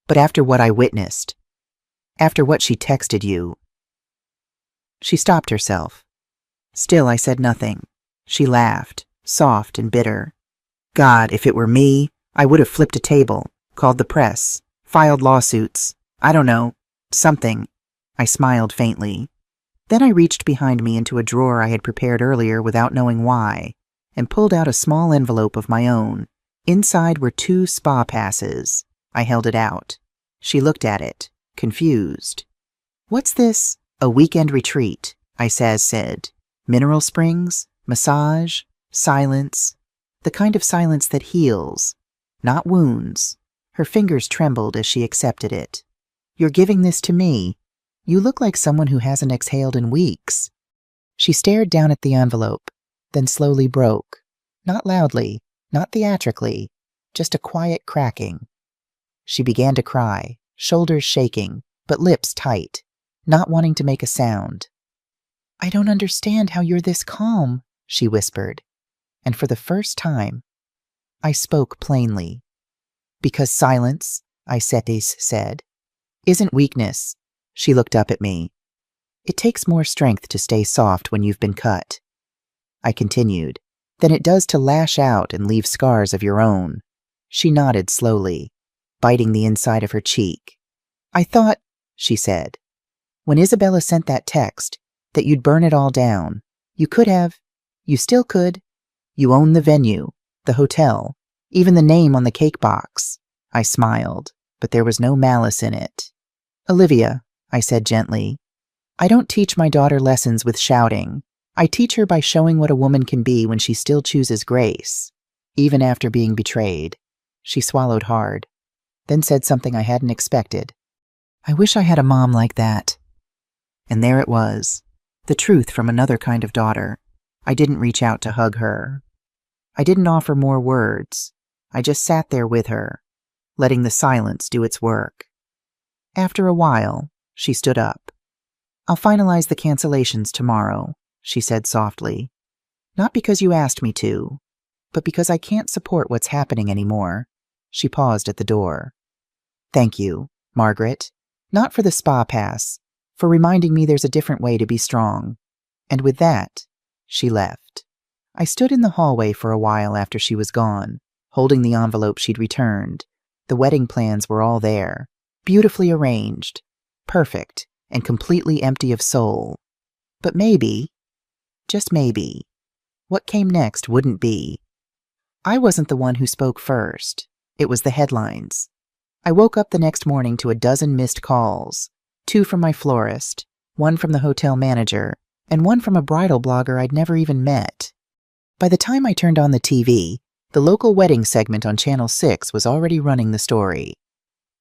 But after what I witnessed, after what she texted you..." She stopped herself. Still, I said nothing. She laughed, soft and bitter. God, if it were me, I would have flipped a table, called the press, filed lawsuits. I don't know, something. I smiled faintly. Then I reached behind me into a drawer I had prepared earlier without knowing why, and pulled out a small envelope of my own. Inside were 2 spa passes. I held it out. She looked at it, confused. What's this? A weekend retreat, I said. Mineral springs, massage, silence. The kind of silence that heals, not wounds. Her fingers trembled as she accepted it. You're giving this to me. You look like someone who hasn't exhaled in weeks. She stared down at the envelope, then slowly broke. Not loudly, not theatrically, just a quiet cracking. She began to cry, shoulders shaking, but lips tight, not wanting to make a sound. I don't understand how you're this calm, she whispered. And for the first time, I spoke plainly. Because silence, I said, isn't weakness. She looked up at me. It takes more strength to stay soft when you've been cut. I continued, than it does to lash out and leave scars of your own. She nodded slowly, biting the inside of her cheek. I thought, she said, when Isabella sent that text, that you'd burn it all down. You could have. You still could. You own the venue, the hotel, even the name on the cake box. I smiled, but there was no malice in it. Olivia, I said gently, I don't teach my daughter lessons with shouting. I teach her by showing what a woman can be when she still chooses grace, even after being betrayed. She swallowed hard, then said something I hadn't expected. I wish I had a mom like that. And there it was, the truth from another kind of daughter. I didn't reach out to hug her. I didn't offer more words. I just sat there with her, letting the silence do its work. After a while, she stood up. I'll finalize the cancellations tomorrow, she said softly. Not because you asked me to, but because I can't support what's happening anymore. She paused at the door. Thank you, Margaret. Not for the spa pass, for reminding me there's a different way to be strong. And with that, she left. I stood in the hallway for a while after she was gone, holding the envelope she'd returned. The wedding plans were all there, beautifully arranged, perfect, and completely empty of soul. But maybe, just maybe, what came next wouldn't be. I wasn't the one who spoke first. It was the headlines. I woke up the next morning to a dozen missed calls, 2 from my florist, 1 from the hotel manager, and 1 from a bridal blogger I'd never even met. By the time I turned on the TV, the local wedding segment on Channel 6 was already running the story.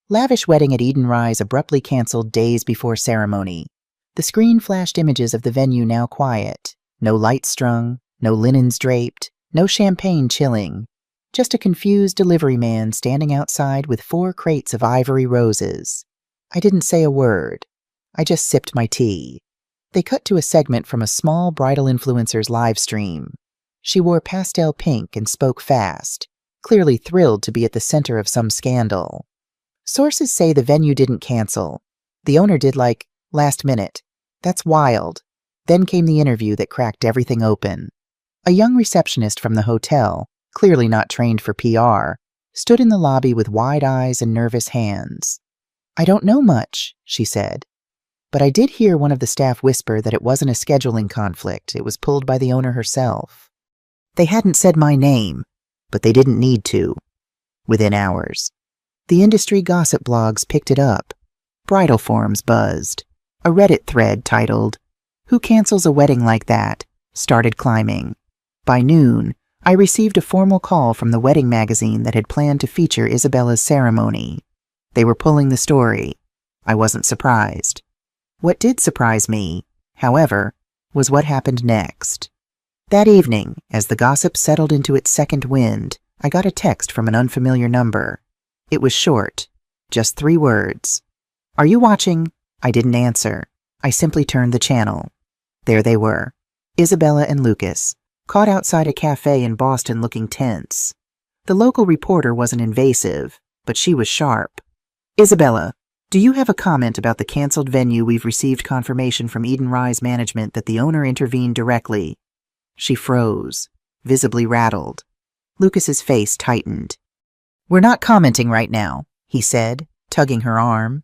Lavish wedding at Eden Rise abruptly canceled days before ceremony. The screen flashed images of the venue now quiet. No lights strung, no linens draped, no champagne chilling. Just a confused delivery man standing outside with 4 crates of ivory roses. I didn't say a word. I just sipped my tea. They cut to a segment from a small bridal influencer's live stream. She wore pastel pink and spoke fast, clearly thrilled to be at the center of some scandal. Sources say the venue didn't cancel. The owner did last minute. That's wild. Then came the interview that cracked everything open. A young receptionist from the hotel, clearly not trained for PR, stood in the lobby with wide eyes and nervous hands. I don't know much, she said. But I did hear one of the staff whisper that it wasn't a scheduling conflict. It was pulled by the owner herself. They hadn't said my name, but they didn't need to. Within hours, the industry gossip blogs picked it up. Bridal forums buzzed. A Reddit thread titled, "Who Cancels a Wedding Like That?" started climbing. By noon, I received a formal call from the wedding magazine that had planned to feature Isabella's ceremony. They were pulling the story. I wasn't surprised. What did surprise me, however, was what happened next. That evening, as the gossip settled into its second wind, I got a text from an unfamiliar number. It was short, just 3 words. "Are you watching?" I didn't answer. I simply turned the channel. There they were, Isabella and Lucas, caught outside a cafe in Boston looking tense. The local reporter wasn't invasive, but she was sharp. "Isabella, Do you have a comment about the canceled venue? We've received confirmation from Eden Rise management that the owner intervened directly. She froze, visibly rattled. Lucas's face tightened. We're not commenting right now, he said, tugging her arm.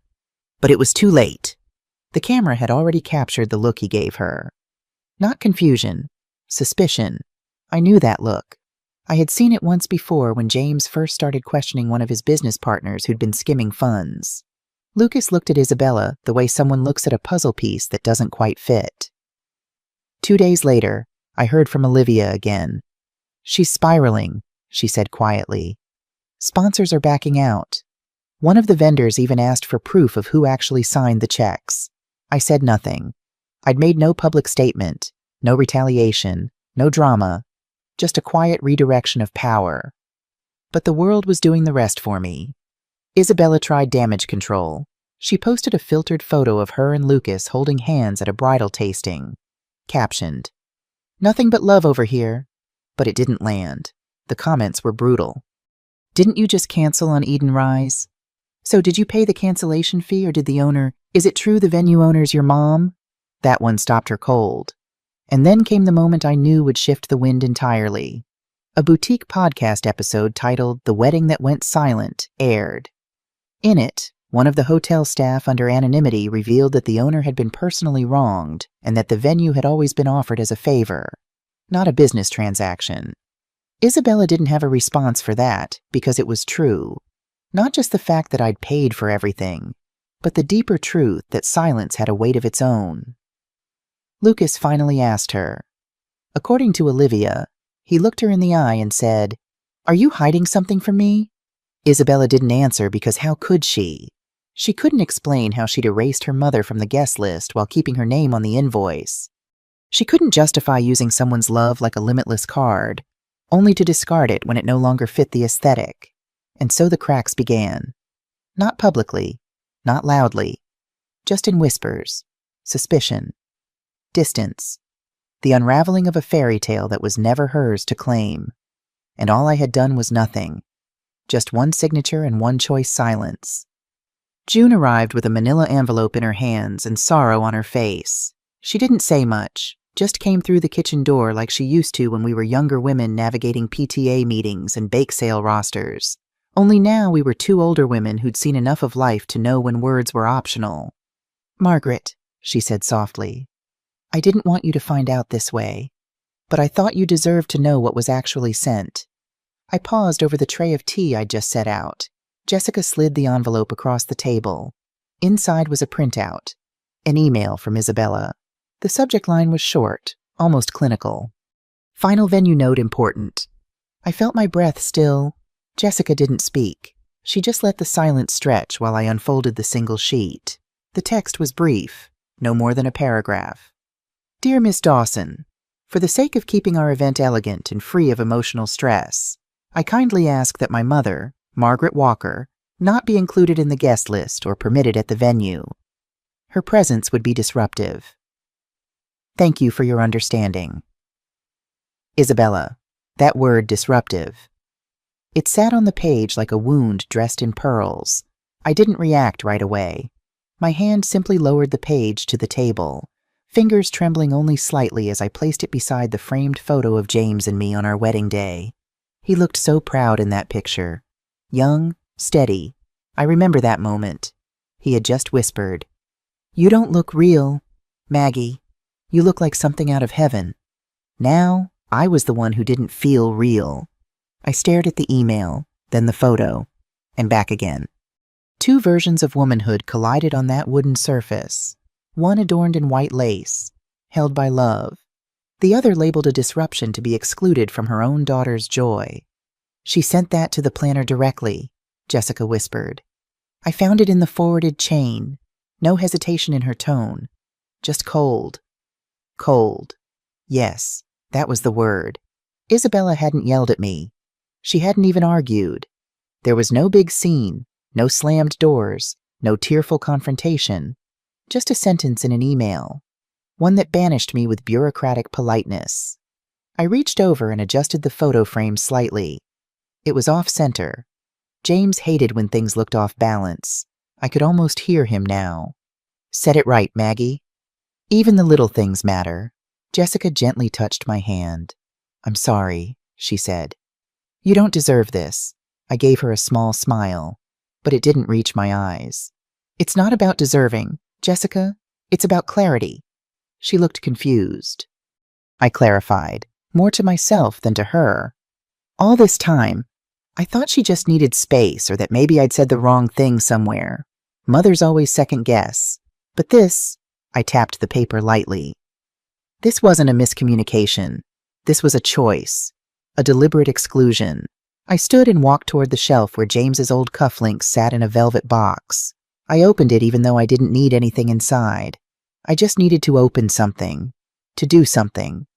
But it was too late. The camera had already captured the look he gave her. Not confusion, suspicion. I knew that look. I had seen it once before when James first started questioning one of his business partners who'd been skimming funds. Lucas looked at Isabella the way someone looks at a puzzle piece that doesn't quite fit. 2 days later, I heard from Olivia again. She's spiraling, she said quietly. Sponsors are backing out. One of the vendors even asked for proof of who actually signed the checks. I said nothing. I'd made no public statement, no retaliation, no drama, just a quiet redirection of power. But the world was doing the rest for me. Isabella tried damage control. She posted a filtered photo of her and Lucas holding hands at a bridal tasting. Captioned, "Nothing but love over here." But it didn't land. The comments were brutal. Didn't you just cancel on Eden Rise? So did you pay the cancellation fee or did the owner? Is it true the venue owner's your mom? That one stopped her cold. And then came the moment I knew would shift the wind entirely. A boutique podcast episode titled The Wedding That Went Silent aired. In it, one of the hotel staff under anonymity revealed that the owner had been personally wronged and that the venue had always been offered as a favor, not a business transaction. Isabella didn't have a response for that because it was true. Not just the fact that I'd paid for everything, but the deeper truth that silence had a weight of its own. Lucas finally asked her. According to Olivia, he looked her in the eye and said, "Are you hiding something from me?" Isabella didn't answer because how could she? She couldn't explain how she'd erased her mother from the guest list while keeping her name on the invoice. She couldn't justify using someone's love like a limitless card, only to discard it when it no longer fit the aesthetic. And so the cracks began. Not publicly, not loudly, just in whispers, suspicion, distance, the unraveling of a fairy tale that was never hers to claim. And all I had done was nothing. Just one signature and one choice silence. June arrived with a manila envelope in her hands and sorrow on her face. She didn't say much, just came through the kitchen door like she used to when we were younger women navigating PTA meetings and bake sale rosters. Only now we were two older women who'd seen enough of life to know when words were optional. "Margaret," she said softly, "I didn't want you to find out this way, but I thought you deserved to know what was actually sent." I paused over the tray of tea I'd just set out. Jessica slid the envelope across the table. Inside was a printout, an email from Isabella. The subject line was short, almost clinical. "Final venue note important." I felt my breath still. Jessica didn't speak. She just let the silence stretch while I unfolded the single sheet. The text was brief, no more than a paragraph. "Dear Miss Dawson, for the sake of keeping our event elegant and free of emotional stress, I kindly ask that my mother, Margaret Walker, not be included in the guest list or permitted at the venue. Her presence would be disruptive. Thank you for your understanding. Isabella." That word, disruptive. It sat on the page like a wound dressed in pearls. I didn't react right away. My hand simply lowered the page to the table, fingers trembling only slightly as I placed it beside the framed photo of James and me on our wedding day. He looked so proud in that picture. Young, steady. I remember that moment. He had just whispered, "You don't look real, Maggie. You look like something out of heaven." Now, I was the one who didn't feel real. I stared at the email, then the photo, and back again. Two versions of womanhood collided on that wooden surface. One adorned in white lace, held by love. The other labeled a disruption to be excluded from her own daughter's joy. "She sent that to the planner directly," Jessica whispered. I found it in the forwarded chain. No hesitation in her tone. Just cold. Cold. Yes, that was the word. Isabella hadn't yelled at me. She hadn't even argued. There was no big scene, no slammed doors, no tearful confrontation. Just a sentence in an email. One that banished me with bureaucratic politeness. I reached over and adjusted the photo frame slightly. It was off-center. James hated when things looked off balance. I could almost hear him now. Set it right, Maggie. Even the little things matter. Jessica gently touched my hand. I'm sorry, she said. You don't deserve this. I gave her a small smile, but it didn't reach my eyes. It's not about deserving, Jessica. It's about clarity. She looked confused. I clarified, more to myself than to her. All this time, I thought she just needed space or that maybe I'd said the wrong thing somewhere. Mothers always second guess. But this, I tapped the paper lightly. This wasn't a miscommunication. This was a choice, a deliberate exclusion. I stood and walked toward the shelf where James's old cufflinks sat in a velvet box. I opened it even though I didn't need anything inside. I just needed to open something, to do something,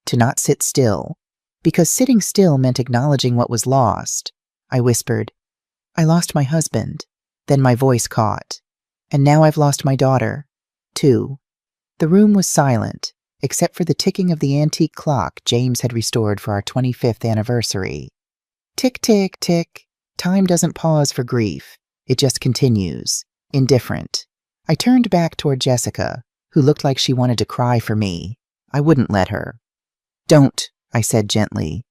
to not sit still. Because sitting still meant acknowledging what was lost. I whispered, I lost my husband. Then my voice caught. And now I've lost my daughter, too. The room was silent, except for the ticking of the antique clock James had restored for our 25th anniversary. Tick, tick, tick. Time doesn't pause for grief. It just continues, indifferent. I turned back toward Jessica, who looked like she wanted to cry for me. I wouldn't let her. Don't, I said gently.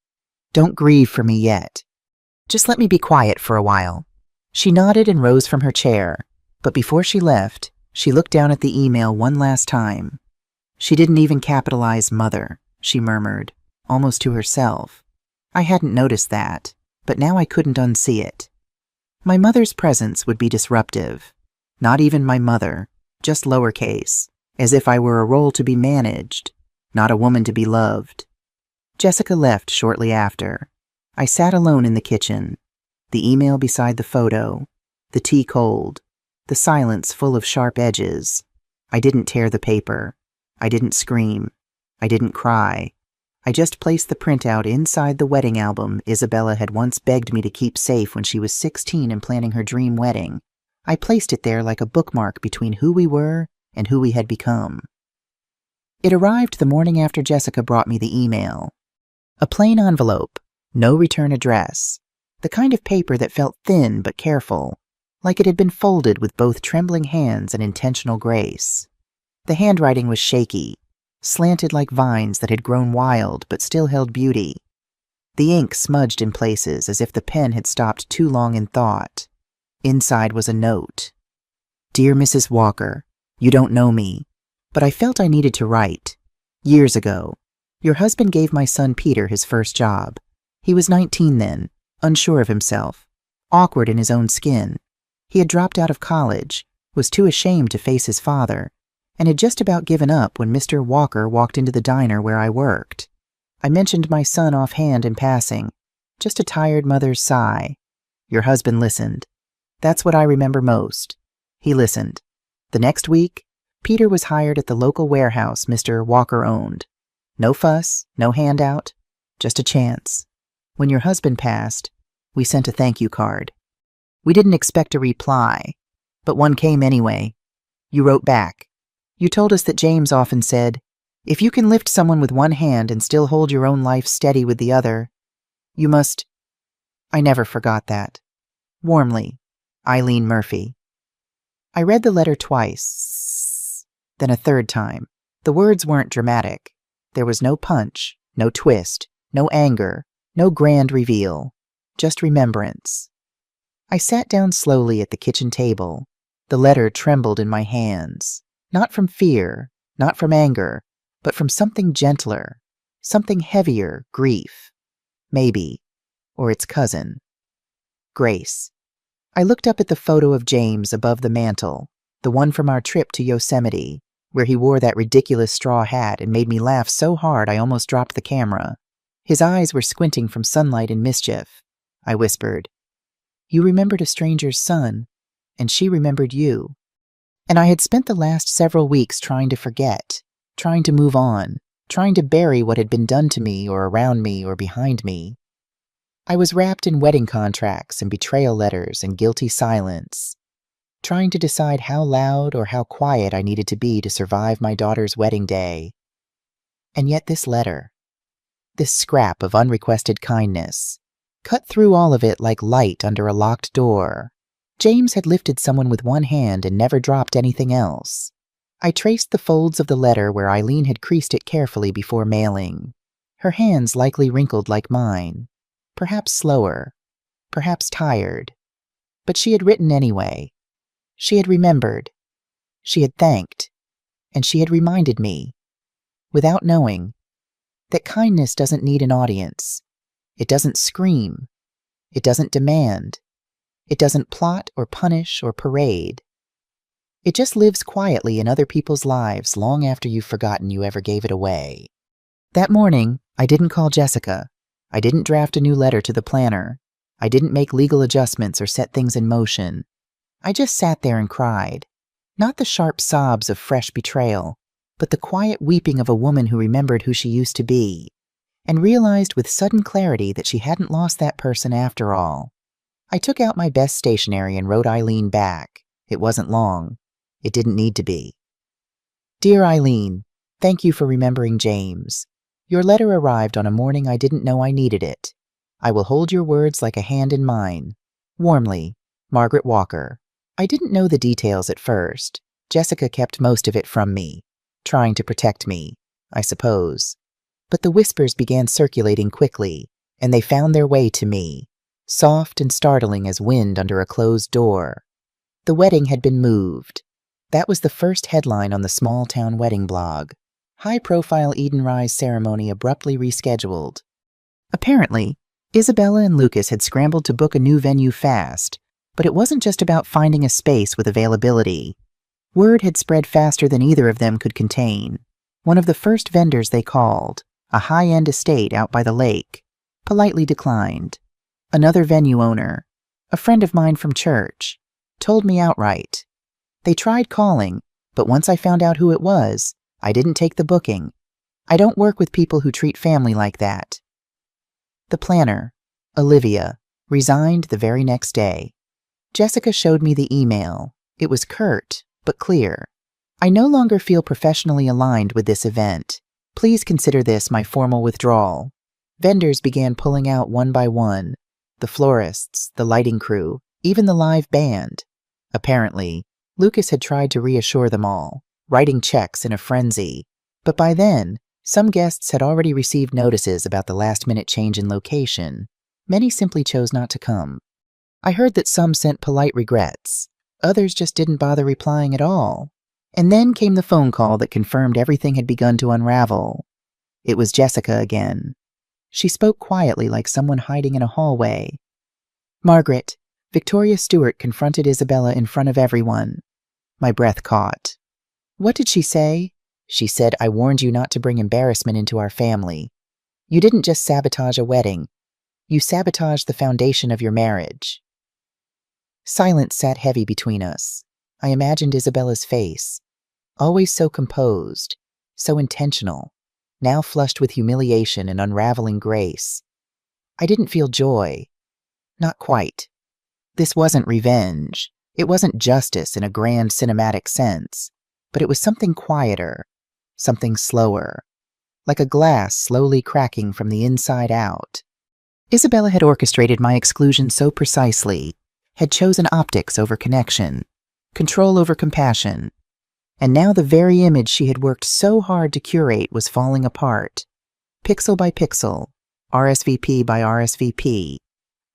Don't grieve for me yet. Just let me be quiet for a while. She nodded and rose from her chair, but before she left, she looked down at the email one last time. She didn't even capitalize mother, she murmured, almost to herself. I hadn't noticed that, but now I couldn't unsee it. My mother's presence would be disruptive. Not even my mother, just lowercase, as if I were a role to be managed, not a woman to be loved. Jessica left shortly after. I sat alone in the kitchen, the email beside the photo, the tea cold, the silence full of sharp edges. I didn't tear the paper. I didn't scream. I didn't cry. I just placed the printout inside the wedding album Isabella had once begged me to keep safe when she was 16 and planning her dream wedding. I placed it there like a bookmark between who we were and who we had become. It arrived the morning after Jessica brought me the email. A plain envelope, no return address, the kind of paper that felt thin but careful, like it had been folded with both trembling hands and intentional grace. The handwriting was shaky, slanted like vines that had grown wild but still held beauty. The ink smudged in places as if the pen had stopped too long in thought. Inside was a note. Dear Mrs. Walker, you don't know me, but I felt I needed to write. Years ago, your husband gave my son Peter his first job. He was 19 then, unsure of himself, awkward in his own skin. He had dropped out of college, was too ashamed to face his father, and had just about given up when Mr. Walker walked into the diner where I worked. I mentioned my son offhand in passing, just a tired mother's sigh. Your husband listened. That's what I remember most. He listened. The next week, Peter was hired at the local warehouse Mr. Walker owned. No fuss, no handout, just a chance. When your husband passed, we sent a thank you card. We didn't expect a reply, but one came anyway. You wrote back. You told us that James often said, if you can lift someone with one hand and still hold your own life steady with the other, you must. I never forgot that. Warmly, Eileen Murphy. I read the letter twice, then a third time. The words weren't dramatic. There was no punch, no twist, no anger, no grand reveal, just remembrance. I sat down slowly at the kitchen table. The letter trembled in my hands. Not from fear, not from anger, but from something gentler, something heavier, grief. Maybe, or its cousin. Grace. I looked up at the photo of James above the mantel, the one from our trip to Yosemite, where he wore that ridiculous straw hat and made me laugh so hard I almost dropped the camera. His eyes were squinting from sunlight and mischief. I whispered, You remembered a stranger's son, and she remembered you. And I had spent the last several weeks trying to forget, trying to move on, trying to bury what had been done to me or around me or behind me. I was wrapped in wedding contracts and betrayal letters and guilty silence, trying to decide how loud or how quiet I needed to be to survive my daughter's wedding day. And yet this letter, this scrap of unrequested kindness, cut through all of it like light under a locked door, James had lifted someone with one hand and never dropped anything else. I traced the folds of the letter where Eileen had creased it carefully before mailing. Her hands likely wrinkled like mine. Perhaps slower. Perhaps tired. But she had written anyway. She had remembered. She had thanked. And she had reminded me, without knowing, that kindness doesn't need an audience. It doesn't scream. It doesn't demand. It doesn't plot or punish or parade. It just lives quietly in other people's lives long after you've forgotten you ever gave it away. That morning, I didn't call Jessica. I didn't draft a new letter to the planner. I didn't make legal adjustments or set things in motion. I just sat there and cried. Not the sharp sobs of fresh betrayal, but the quiet weeping of a woman who remembered who she used to be, and realized with sudden clarity that she hadn't lost that person after all. I took out my best stationery and wrote Eileen back. It wasn't long. It didn't need to be. Dear Eileen, thank you for remembering James. Your letter arrived on a morning I didn't know I needed it. I will hold your words like a hand in mine. Warmly, Margaret Walker. I didn't know the details at first. Jessica kept most of it from me, trying to protect me, I suppose. But the whispers began circulating quickly, and they found their way to me, soft and startling as wind under a closed door. The wedding had been moved. That was the first headline on the small-town wedding blog. High-profile Eden Rise ceremony abruptly rescheduled. Apparently, Isabella and Lucas had scrambled to book a new venue fast, but it wasn't just about finding a space with availability. Word had spread faster than either of them could contain. One of the first vendors they called, a high-end estate out by the lake, politely declined. Another venue owner, a friend of mine from church, told me outright. They tried calling, but once I found out who it was, I didn't take the booking. I don't work with people who treat family like that. The planner, Olivia, resigned the very next day. Jessica showed me the email. It was curt, but clear. I no longer feel professionally aligned with this event. Please consider this my formal withdrawal. Vendors began pulling out one by one. The florists, the lighting crew, even the live band. Apparently, Lucas had tried to reassure them all, writing checks in a frenzy. But by then, some guests had already received notices about the last-minute change in location. Many simply chose not to come. I heard that some sent polite regrets. Others just didn't bother replying at all. And then came the phone call that confirmed everything had begun to unravel. It was Jessica again. She spoke quietly like someone hiding in a hallway. Margaret, Victoria Stewart confronted Isabella in front of everyone. My breath caught. What did she say? She said, I warned you not to bring embarrassment into our family. You didn't just sabotage a wedding. You sabotaged the foundation of your marriage. Silence sat heavy between us. I imagined Isabella's face, always so composed, so intentional, now flushed with humiliation and unraveling grace. I didn't feel joy. Not quite. This wasn't revenge. It wasn't justice in a grand cinematic sense, but it was something quieter, something slower, like a glass slowly cracking from the inside out. Isabella had orchestrated my exclusion so precisely, had chosen optics over connection, control over compassion, and now the very image she had worked so hard to curate was falling apart, pixel by pixel, RSVP by RSVP.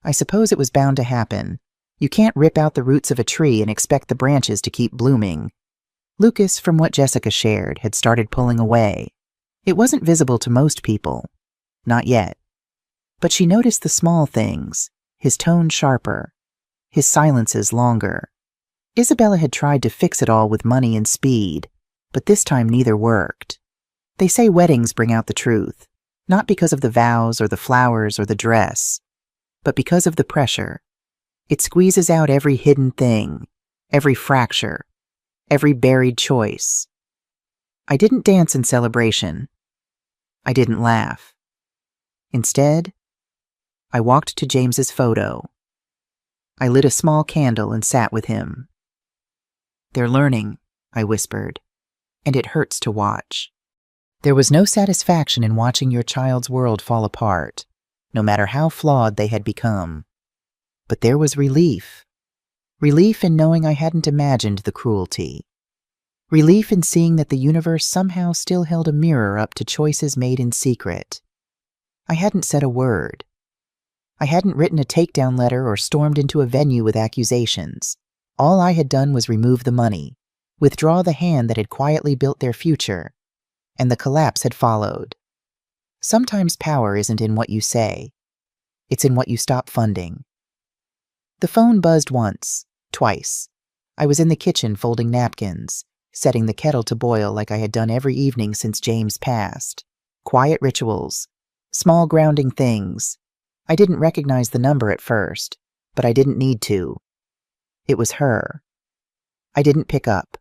I suppose it was bound to happen. You can't rip out the roots of a tree and expect the branches to keep blooming. Lucas, from what Jessica shared, had started pulling away. It wasn't visible to most people. Not yet. But she noticed the small things, his tone sharper, his silences longer. Isabella had tried to fix it all with money and speed, but this time neither worked. They say weddings bring out the truth, not because of the vows or the flowers or the dress, but because of the pressure. It squeezes out every hidden thing, every fracture, every buried choice. I didn't dance in celebration. I didn't laugh. Instead, I walked to James's photo. I lit a small candle and sat with him. They're learning, I whispered, and it hurts to watch. There was no satisfaction in watching your child's world fall apart, no matter how flawed they had become. But there was relief. Relief in knowing I hadn't imagined the cruelty. Relief in seeing that the universe somehow still held a mirror up to choices made in secret. I hadn't said a word. I hadn't written a takedown letter or stormed into a venue with accusations. All I had done was remove the money, withdraw the hand that had quietly built their future, and the collapse had followed. Sometimes power isn't in what you say. It's in what you stop funding. The phone buzzed once, twice. I was in the kitchen folding napkins, setting the kettle to boil like I had done every evening since James passed. Quiet rituals, small grounding things. I didn't recognize the number at first, but I didn't need to. It was her. I didn't pick up.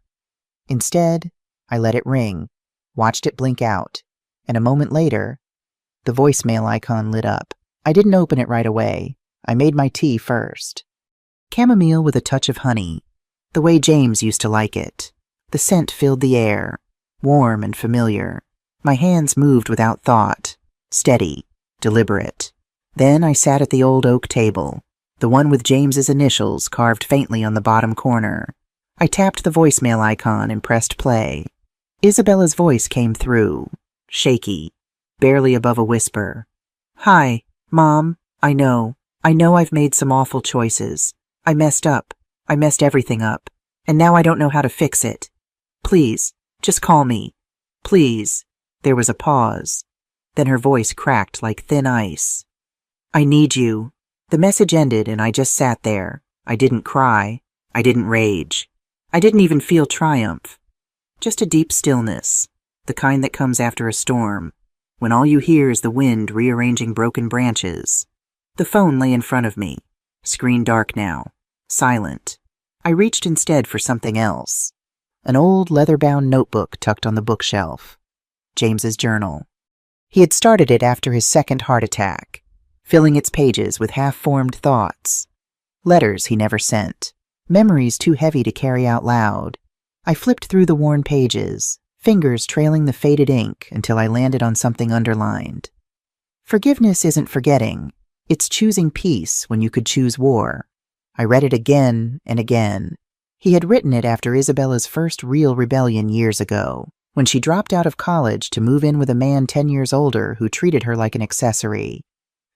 Instead, I let it ring, watched it blink out, and a moment later, the voicemail icon lit up. I didn't open it right away. I made my tea first. Chamomile with a touch of honey, the way James used to like it. The scent filled the air, warm and familiar. My hands moved without thought, steady, deliberate. Then I sat at the old oak table, the one with James's initials carved faintly on the bottom corner. I tapped the voicemail icon and pressed play. Isabella's voice came through, shaky, barely above a whisper. "Hi, Mom. I know I've made some awful choices. I messed up. I messed everything up. And now I don't know how to fix it. Please, just call me. Please." There was a pause. Then her voice cracked like thin ice. "I need you." The message ended and I just sat there. I didn't cry. I didn't rage. I didn't even feel triumph. Just a deep stillness, the kind that comes after a storm, when all you hear is the wind rearranging broken branches. The phone lay in front of me, screen dark now, silent. I reached instead for something else. An old leather-bound notebook tucked on the bookshelf. James's journal. He had started it after his second heart attack, filling its pages with half-formed thoughts. Letters he never sent. Memories too heavy to carry out loud. I flipped through the worn pages, fingers trailing the faded ink until I landed on something underlined. Forgiveness isn't forgetting. It's choosing peace when you could choose war. I read it again and again. He had written it after Isabella's first real rebellion years ago, when she dropped out of college to move in with a man 10 years older who treated her like an accessory.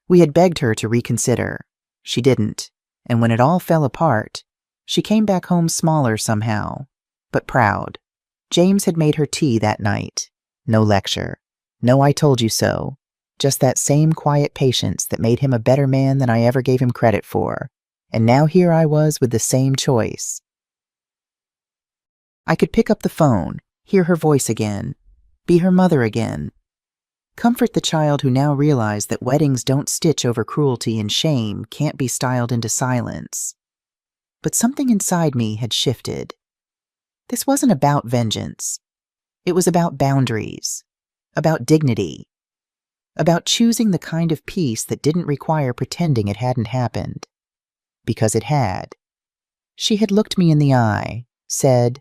We had begged her to reconsider. She didn't, and when it all fell apart, she came back home smaller somehow, but proud. James had made her tea that night. No lecture. No "I told you so." Just that same quiet patience that made him a better man than I ever gave him credit for. And now here I was with the same choice. I could pick up the phone, hear her voice again, be her mother again. Comfort the child who now realized that weddings don't stitch over cruelty and shame can't be styled into silence. But something inside me had shifted. This wasn't about vengeance. It was about boundaries, about dignity, about choosing the kind of peace that didn't require pretending it hadn't happened. Because it had. She had looked me in the eye, said,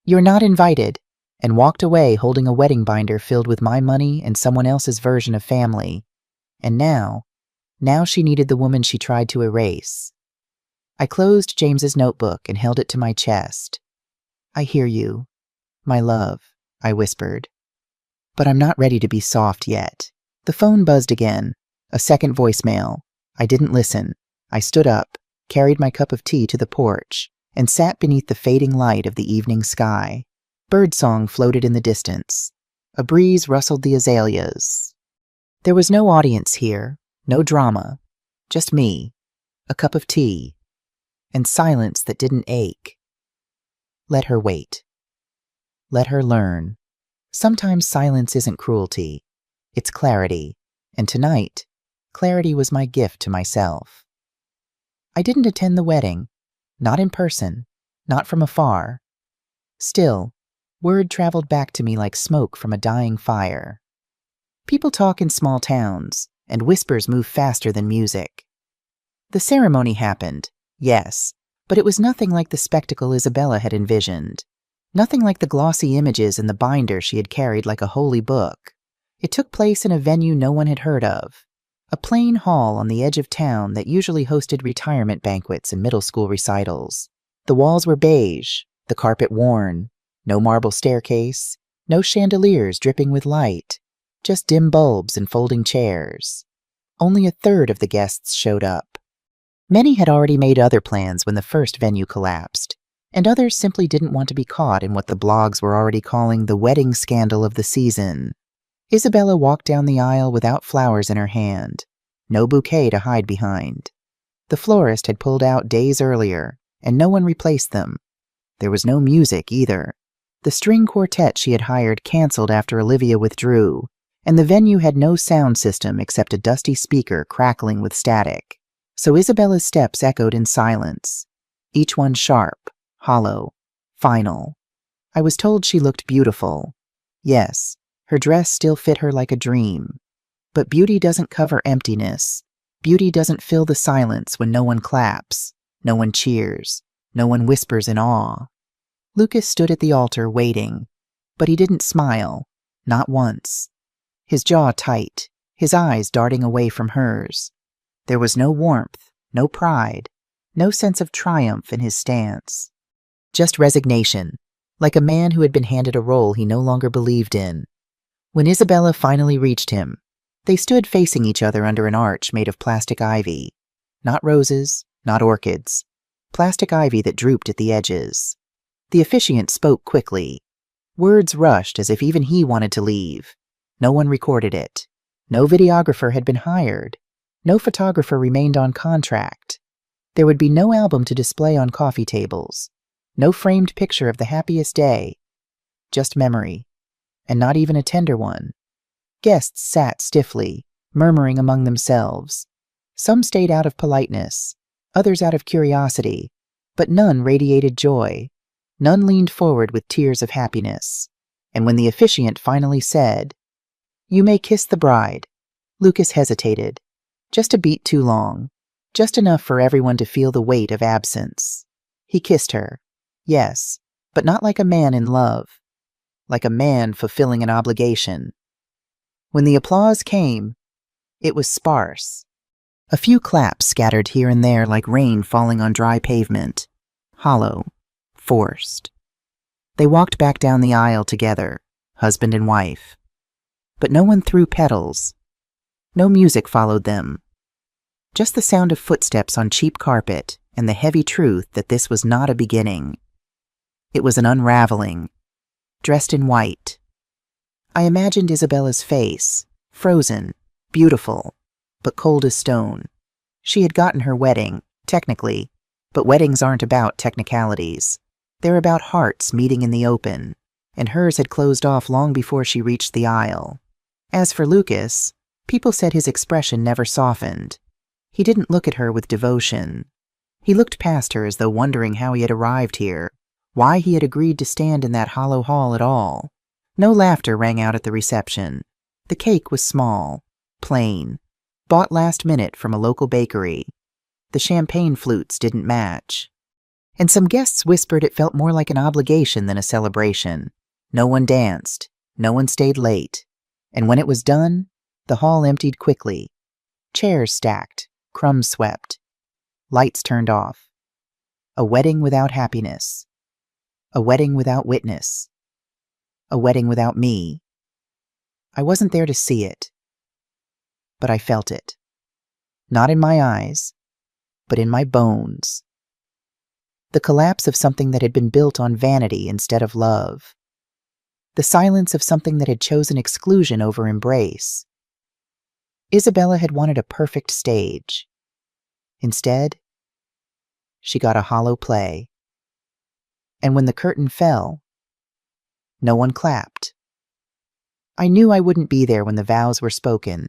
"You're not invited," and walked away holding a wedding binder filled with my money and someone else's version of family. And now she needed the woman she tried to erase. I closed James's notebook and held it to my chest. "I hear you, my love," I whispered. "But I'm not ready to be soft yet." The phone buzzed again, a second voicemail. I didn't listen. I stood up, carried my cup of tea to the porch, and sat beneath the fading light of the evening sky. Birdsong floated in the distance. A breeze rustled the azaleas. There was no audience here, no drama, just me, a cup of tea, and silence that didn't ache. Let her wait. Let her learn. Sometimes silence isn't cruelty. It's clarity, and tonight, clarity was my gift to myself. I didn't attend the wedding, not in person, not from afar. Still, word traveled back to me like smoke from a dying fire. People talk in small towns, and whispers move faster than music. The ceremony happened, yes, but it was nothing like the spectacle Isabella had envisioned. Nothing like the glossy images in the binder she had carried like a holy book. It took place in a venue no one had heard of, A plain hall on the edge of town that usually hosted retirement banquets and middle school recitals. The walls were beige, the carpet worn, no marble staircase, no chandeliers dripping with light, just dim bulbs and folding chairs. Only a third of the guests showed up. Many had already made other plans when the first venue collapsed, and others simply didn't want to be caught in what the blogs were already calling the wedding scandal of the season. Isabella walked down the aisle without flowers in her hand, no bouquet to hide behind. The florist had pulled out days earlier, and no one replaced them. There was no music either. The string quartet she had hired canceled after Olivia withdrew, and the venue had no sound system except a dusty speaker crackling with static. So Isabella's steps echoed in silence, each one sharp, hollow, final. I was told she looked beautiful. Yes, her dress still fit her like a dream. But beauty doesn't cover emptiness. Beauty doesn't fill the silence when no one claps, no one cheers, no one whispers in awe. Lucas stood at the altar waiting, but he didn't smile, not once. His jaw tight, his eyes darting away from hers. There was no warmth, no pride, no sense of triumph in his stance. Just resignation, like a man who had been handed a role he no longer believed in. When Isabella finally reached him, they stood facing each other under an arch made of plastic ivy. Not roses, not orchids. Plastic ivy that drooped at the edges. The officiant spoke quickly. Words rushed as if even he wanted to leave. No one recorded it. No videographer had been hired. No photographer remained on contract. There would be no album to display on coffee tables. No framed picture of the happiest day. Just memory. And not even a tender one. Guests sat stiffly, murmuring among themselves. Some stayed out of politeness, others out of curiosity, but none radiated joy. None leaned forward with tears of happiness. And when the officiant finally said, "You may kiss the bride," Lucas hesitated. Just a beat too long. Just enough for everyone to feel the weight of absence. He kissed her. Yes, but not like a man in love. Like a man fulfilling an obligation. When the applause came, it was sparse. A few claps scattered here and there like rain falling on dry pavement. Hollow. Forced. They walked back down the aisle together, husband and wife. But no one threw petals. No music followed them. Just the sound of footsteps on cheap carpet and the heavy truth that this was not a beginning. It was an unraveling. Dressed in white. I imagined Isabella's face, frozen, beautiful, but cold as stone. She had gotten her wedding, technically, but weddings aren't about technicalities. They're about hearts meeting in the open, and hers had closed off long before she reached the aisle. As for Lucas, people said his expression never softened. He didn't look at her with devotion. He looked past her as though wondering how he had arrived here, why he had agreed to stand in that hollow hall at all. No laughter rang out at the reception. The cake was small, plain, bought last minute from a local bakery. The champagne flutes didn't match. And some guests whispered it felt more like an obligation than a celebration. No one danced. No one stayed late. And when it was done, the hall emptied quickly. Chairs stacked, crumbs swept. Lights turned off. A wedding without happiness. A wedding without witness. A wedding without me. I wasn't there to see it. But I felt it. Not in my eyes, but in my bones. The collapse of something that had been built on vanity instead of love. The silence of something that had chosen exclusion over embrace. Isabella had wanted a perfect stage. Instead, she got a hollow play. And when the curtain fell, no one clapped. I knew I wouldn't be there when the vows were spoken,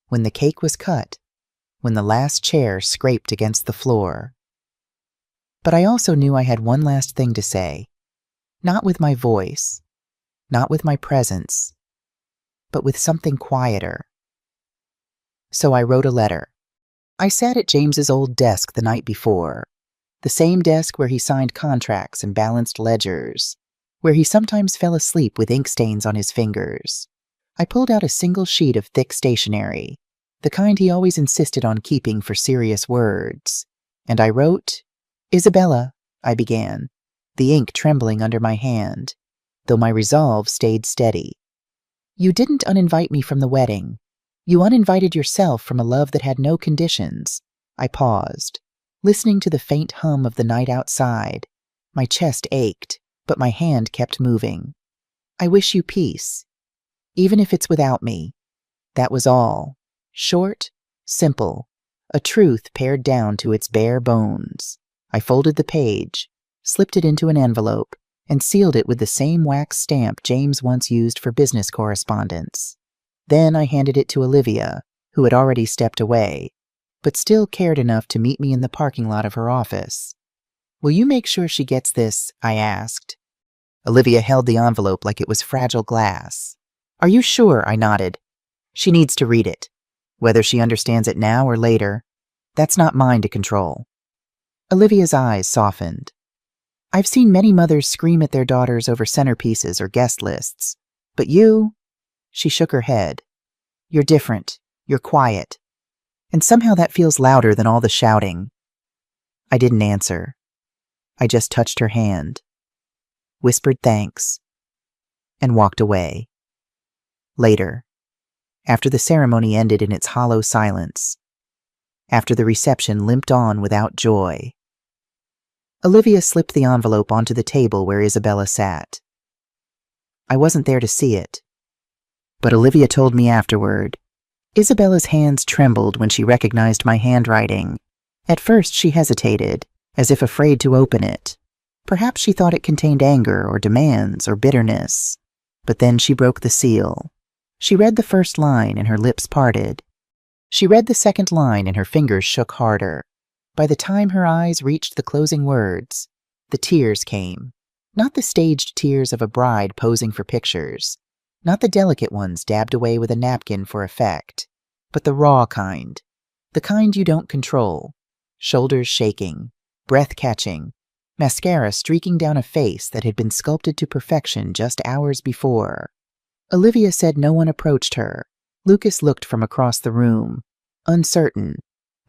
when the cake was cut, when the last chair scraped against the floor. But I also knew I had one last thing to say, not with my voice, not with my presence, but with something quieter. So I wrote a letter. I sat at James's old desk the night before, the same desk where he signed contracts and balanced ledgers, where he sometimes fell asleep with ink stains on his fingers. I pulled out a single sheet of thick stationery, the kind he always insisted on keeping for serious words. And I wrote, "Isabella," I began, the ink trembling under my hand, though my resolve stayed steady. "You didn't uninvite me from the wedding. You uninvited yourself from a love that had no conditions." I paused, listening to the faint hum of the night outside. My chest ached, but my hand kept moving. "I wish you peace, even if it's without me." That was all. Short, simple, a truth pared down to its bare bones. I folded the page, slipped it into an envelope, and sealed it with the same wax stamp James once used for business correspondence. Then I handed it to Olivia, who had already stepped away, but still cared enough to meet me in the parking lot of her office. "Will you make sure she gets this?" I asked. Olivia held the envelope like it was fragile glass. "Are you sure?" I nodded. "She needs to read it. Whether she understands it now or later, that's not mine to control." Olivia's eyes softened. "I've seen many mothers scream at their daughters over centerpieces or guest lists. But you—" She shook her head. "You're different. You're quiet. And somehow that feels louder than all the shouting." I didn't answer. I just touched her hand, whispered thanks, and walked away. Later, after the ceremony ended in its hollow silence, after the reception limped on without joy, Olivia slipped the envelope onto the table where Isabella sat. I wasn't there to see it, but Olivia told me afterward. Isabella's hands trembled when she recognized my handwriting. At first she hesitated, as if afraid to open it. Perhaps she thought it contained anger or demands or bitterness. But then she broke the seal. She read the first line and her lips parted. She read the second line and her fingers shook harder. By the time her eyes reached the closing words, the tears came. Not the staged tears of a bride posing for pictures. Not the delicate ones dabbed away with a napkin for effect, but the raw kind. The kind you don't control. Shoulders shaking, breath catching, mascara streaking down a face that had been sculpted to perfection just hours before. Olivia said no one approached her. Lucas looked from across the room, uncertain,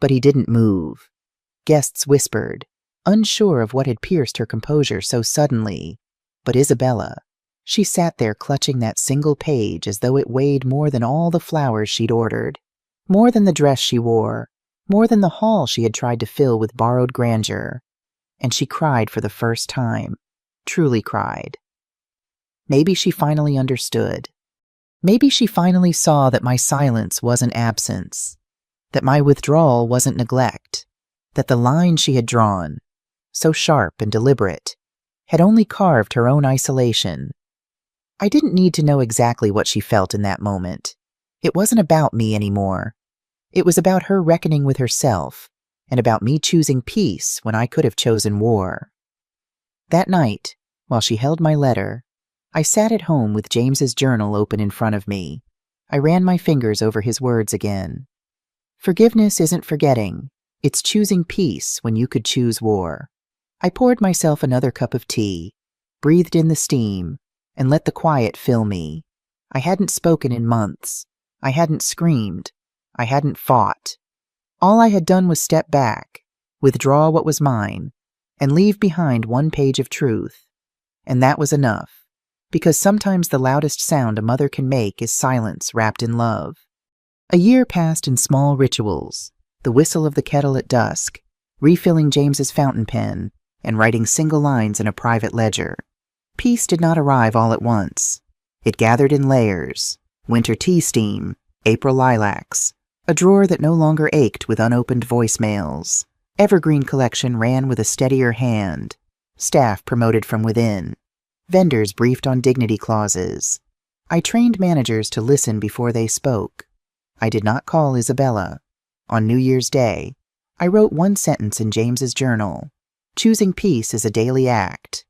but he didn't move. Guests whispered, unsure of what had pierced her composure so suddenly. But Isabella, she sat there clutching that single page as though it weighed more than all the flowers she'd ordered, more than the dress she wore, more than the hall she had tried to fill with borrowed grandeur. And she cried for the first time, truly cried. Maybe she finally understood. Maybe she finally saw that my silence wasn't absence, that my withdrawal wasn't neglect, that the line she had drawn, so sharp and deliberate, had only carved her own isolation. I didn't need to know exactly what she felt in that moment. It wasn't about me anymore. It was about her reckoning with herself, and about me choosing peace when I could have chosen war. That night, while she held my letter, I sat at home with James's journal open in front of me. I ran my fingers over his words again. Forgiveness isn't forgetting. It's choosing peace when you could choose war. I poured myself another cup of tea, breathed in the steam, and let the quiet fill me. I hadn't spoken in months. I hadn't screamed. I hadn't fought. All I had done was step back, withdraw what was mine, and leave behind one page of truth. And that was enough, because sometimes the loudest sound a mother can make is silence wrapped in love. A year passed in small rituals, the whistle of the kettle at dusk, refilling James's fountain pen, and writing single lines in a private ledger. Peace did not arrive all at once. It gathered in layers: winter tea steam, April lilacs, a drawer that no longer ached with unopened voicemails. Evergreen collection ran with a steadier hand. Staff promoted from within. Vendors briefed on dignity clauses. I trained managers to listen before they spoke. I did not call Isabella. On New Year's Day, I wrote one sentence in James's journal: choosing peace is a daily act.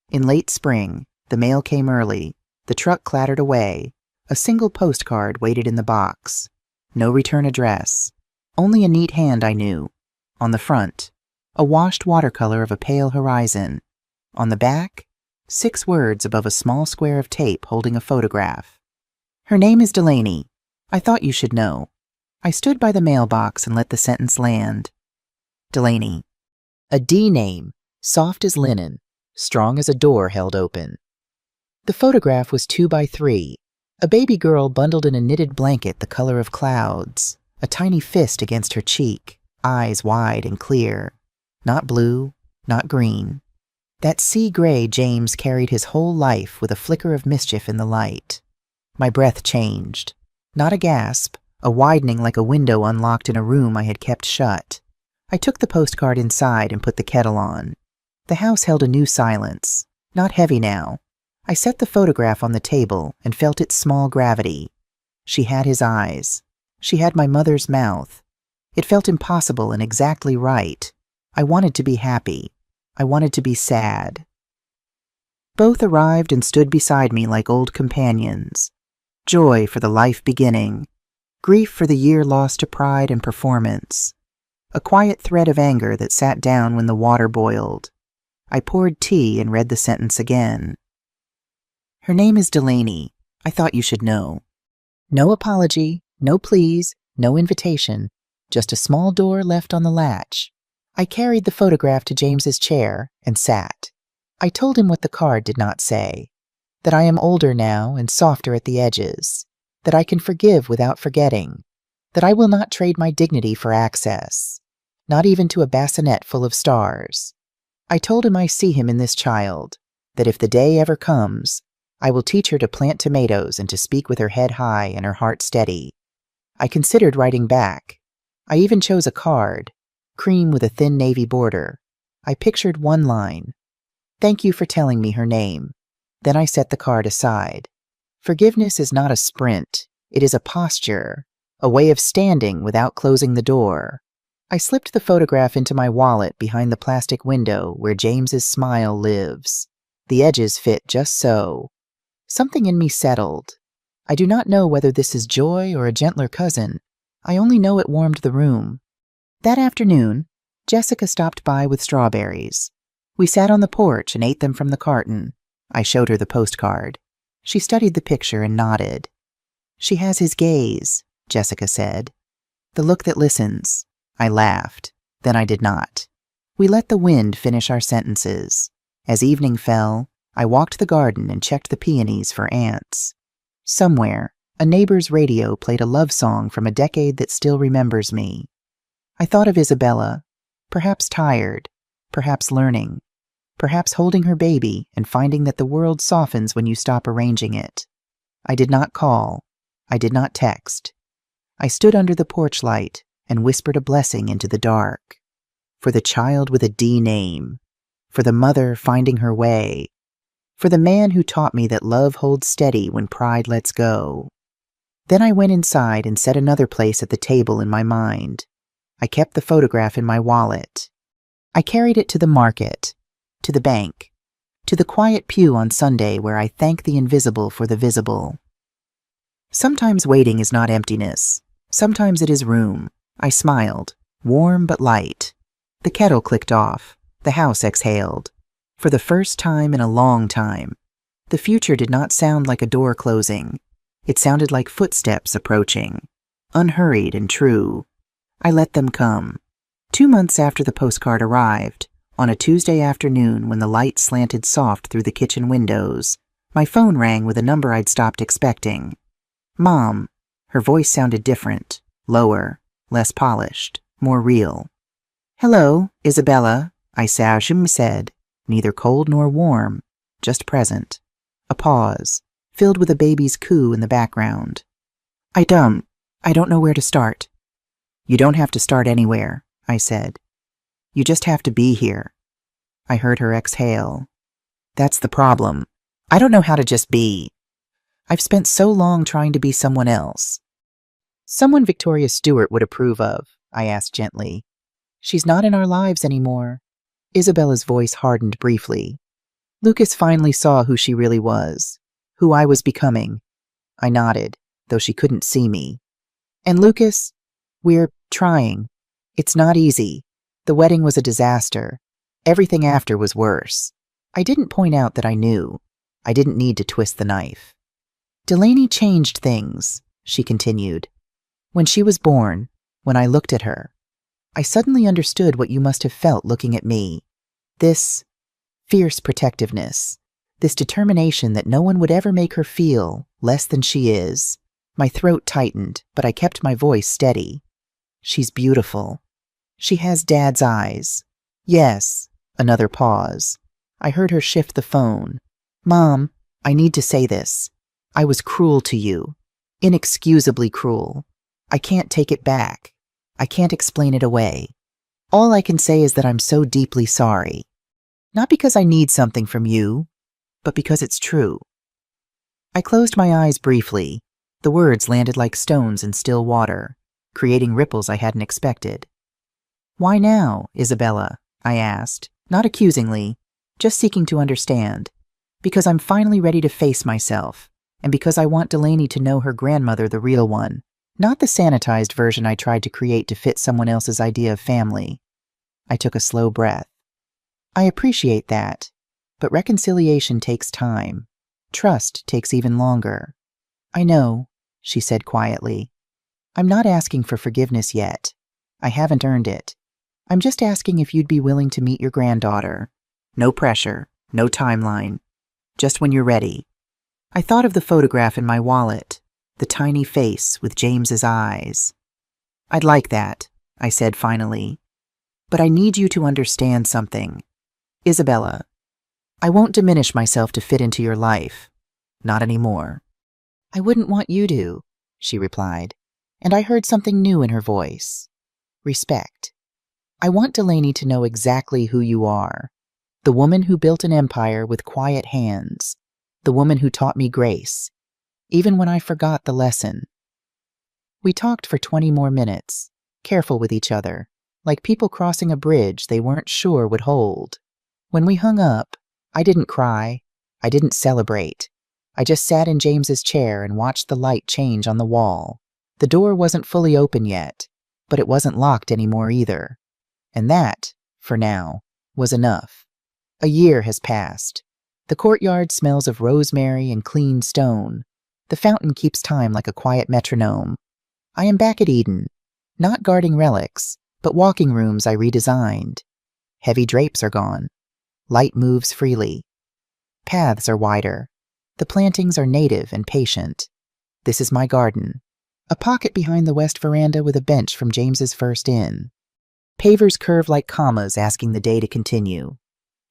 In late spring, the mail came early. The truck clattered away. A single postcard waited in the box. No return address. Only a neat hand I knew. On the front, a washed watercolor of a pale horizon. On the back, 6 words above a small square of tape holding a photograph. Her name is Delaney. I thought you should know. I stood by the mailbox and let the sentence land. Delaney. A D name, soft as linen, strong as a door held open. The photograph was 2 by 3, a baby girl bundled in a knitted blanket the color of clouds, a tiny fist against her cheek, eyes wide and clear. Not blue, not green. That sea gray James carried his whole life with a flicker of mischief in the light. My breath changed. Not a gasp, a widening like a window unlocked in a room I had kept shut. I took the postcard inside and put the kettle on. The house held a new silence, not heavy now. I set the photograph on the table and felt its small gravity. She had his eyes. She had my mother's mouth. It felt impossible and exactly right. I wanted to be happy. I wanted to be sad. Both arrived and stood beside me like old companions. Joy for the life beginning. Grief for the year lost to pride and performance. A quiet thread of anger that sat down when the water boiled. I poured tea and read the sentence again. Her name is Delaney. I thought you should know. No apology, no pleas, no invitation. Just a small door left on the latch. I carried the photograph to James's chair and sat. I told him what the card did not say. That I am older now and softer at the edges. That I can forgive without forgetting. That I will not trade my dignity for access. Not even to a bassinet full of stars. I told him I see him in this child. That if the day ever comes, I will teach her to plant tomatoes and to speak with her head high and her heart steady. I considered writing back. I even chose a card, cream with a thin navy border. I pictured one line. Thank you for telling me her name. Then I set the card aside. Forgiveness is not a sprint. It is a posture, a way of standing without closing the door. I slipped the photograph into my wallet behind the plastic window where James's smile lives. The edges fit just so. Something in me settled. I do not know whether this is joy or a gentler cousin. I only know it warmed the room. That afternoon, Jessica stopped by with strawberries. We sat on the porch and ate them from the carton. I showed her the postcard. She studied the picture and nodded. She has his gaze, Jessica said. The look that listens. I laughed. Then I did not. We let the wind finish our sentences. As evening fell, I walked the garden and checked the peonies for ants. Somewhere, a neighbor's radio played a love song from a decade that still remembers me. I thought of Isabella, perhaps tired, perhaps learning, perhaps holding her baby and finding that the world softens when you stop arranging it. I did not call. I did not text. I stood under the porch light and whispered a blessing into the dark. For the child with a D name. For the mother finding her way. For the man who taught me that love holds steady when pride lets go. Then I went inside and set another place at the table in my mind. I kept the photograph in my wallet. I carried it to the market, to the bank, to the quiet pew on Sunday where I thank the invisible for the visible. Sometimes waiting is not emptiness. Sometimes it is room. I smiled, warm but light. The kettle clicked off. The house exhaled. For the first time in a long time, the future did not sound like a door closing. It sounded like footsteps approaching, unhurried and true. I let them come. 2 months after the postcard arrived, on a Tuesday afternoon when the light slanted soft through the kitchen windows, my phone rang with a number I'd stopped expecting. Mom. Her voice sounded different, lower, less polished, more real. Hello, Isabella, I said, neither cold nor warm, just present. A pause, filled with a baby's coo in the background. I don't know where to start. You don't have to start anywhere, I said. You just have to be here. I heard her exhale. That's the problem. I don't know how to just be. I've spent so long trying to be someone else. Someone Victoria Stewart would approve of, I asked gently. She's not in our lives anymore. Isabella's voice hardened briefly. Lucas finally saw who she really was, who I was becoming. I nodded, though she couldn't see me. And Lucas, we're trying. It's not easy. The wedding was a disaster. Everything after was worse. I didn't point out that I knew. I didn't need to twist the knife. Delaney changed things, she continued. When she was born, when I looked at her, I suddenly understood what you must have felt looking at me. This fierce protectiveness, this determination that no one would ever make her feel less than she is. My throat tightened, but I kept my voice steady. She's beautiful. She has Dad's eyes. Yes. Another pause. I heard her shift the phone. Mom, I need to say this. I was cruel to you. Inexcusably cruel. I can't take it back. I can't explain it away. All I can say is that I'm so deeply sorry. Not because I need something from you, but because it's true. I closed my eyes briefly. The words landed like stones in still water, creating ripples I hadn't expected. Why now, Isabella? I asked, not accusingly, just seeking to understand. Because I'm finally ready to face myself, and because I want Delaney to know her grandmother the real one, not the sanitized version I tried to create to fit someone else's idea of family. I took a slow breath. I appreciate that, but reconciliation takes time. Trust takes even longer. I know, she said quietly. I'm not asking for forgiveness yet. I haven't earned it. I'm just asking if you'd be willing to meet your granddaughter. No pressure, no timeline. Just when you're ready. I thought of the photograph in my wallet, the tiny face with James's eyes. I'd like that, I said finally. But I need you to understand something. Isabella, I won't diminish myself to fit into your life. Not anymore. I wouldn't want you to, she replied, and I heard something new in her voice. Respect. I want Delaney to know exactly who you are. The woman who built an empire with quiet hands. The woman who taught me grace, even when I forgot the lesson. We talked for 20 more minutes, careful with each other, like people crossing a bridge they weren't sure would hold. When we hung up, I didn't cry. I didn't celebrate. I just sat in James's chair and watched the light change on the wall. The door wasn't fully open yet, but it wasn't locked anymore either. And that, for now, was enough. A year has passed. The courtyard smells of rosemary and clean stone. The fountain keeps time like a quiet metronome. I am back at Eden, not guarding relics, but walking rooms I redesigned. Heavy drapes are gone. Light moves freely. Paths are wider. The plantings are native and patient. This is my garden. A pocket behind the west veranda with a bench from James's first inn. Pavers curve like commas asking the day to continue.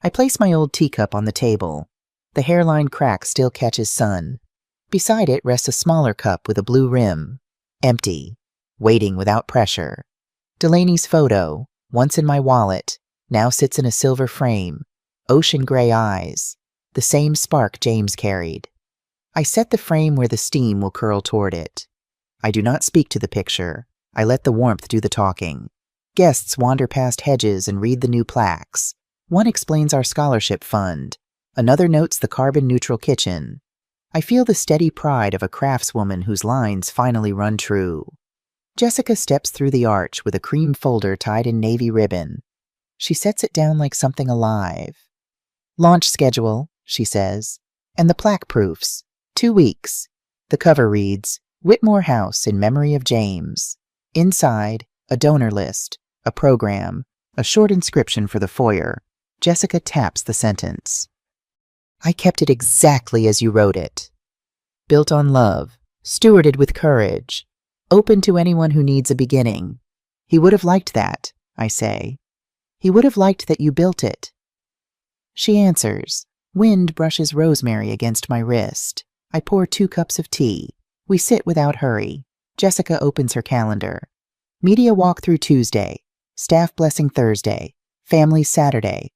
I place my old teacup on the table. The hairline crack still catches sun. Beside it rests a smaller cup with a blue rim. Empty. Waiting without pressure. Delaney's photo, once in my wallet, now sits in a silver frame. Ocean gray eyes. The same spark James carried. I set the frame where the steam will curl toward it. I do not speak to the picture. I let the warmth do the talking. Guests wander past hedges and read the new plaques. One explains our scholarship fund. Another notes the carbon-neutral kitchen. I feel the steady pride of a craftswoman whose lines finally run true. Jessica steps through the arch with a cream folder tied in navy ribbon. She sets it down like something alive. Launch schedule, she says, and the plaque proofs. 2 weeks. The cover reads, Whitmore House in memory of James. Inside, a donor list, a program, a short inscription for the foyer. Jessica taps the sentence. I kept it exactly as you wrote it. Built on love, stewarded with courage, open to anyone who needs a beginning. He would have liked that, I say. He would have liked that you built it. She answers. Wind brushes rosemary against my wrist. I pour 2 cups of tea. We sit without hurry. Jessica opens her calendar. Media walkthrough Tuesday. Staff blessing Thursday. Family Saturday.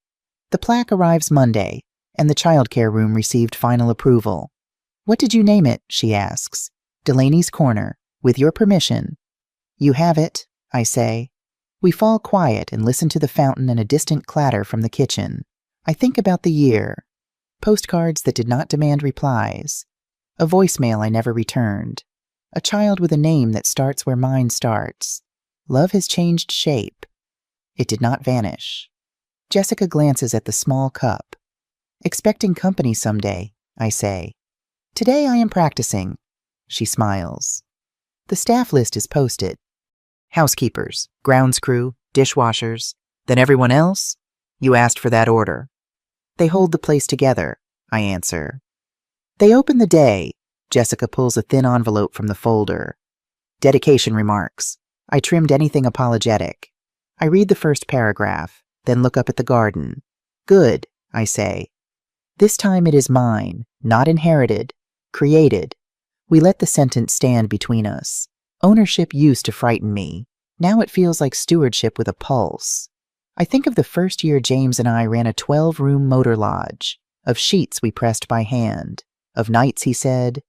The plaque arrives Monday, and the childcare room received final approval. What did you name it? She asks. Delaney's Corner, with your permission. You have it, I say. We fall quiet and listen to the fountain and a distant clatter from the kitchen. I think about the year. Postcards that did not demand replies. A voicemail I never returned. A child with a name that starts where mine starts. Love has changed shape. It did not vanish. Jessica glances at the small cup. Expecting company someday, I say. Today I am practicing. She smiles. The staff list is posted. Housekeepers, grounds crew, dishwashers. Then everyone else? You asked for that order. They hold the place together, I answer. They open the day. Jessica pulls a thin envelope from the folder. Dedication remarks. I trimmed anything apologetic. I read the first paragraph, then look up at the garden. Good, I say. This time it is mine, not inherited, created. We let the sentence stand between us. Ownership used to frighten me. Now it feels like stewardship with a pulse. I think of the first year James and I ran a 12-room motor lodge, of sheets we pressed by hand, of nights he said,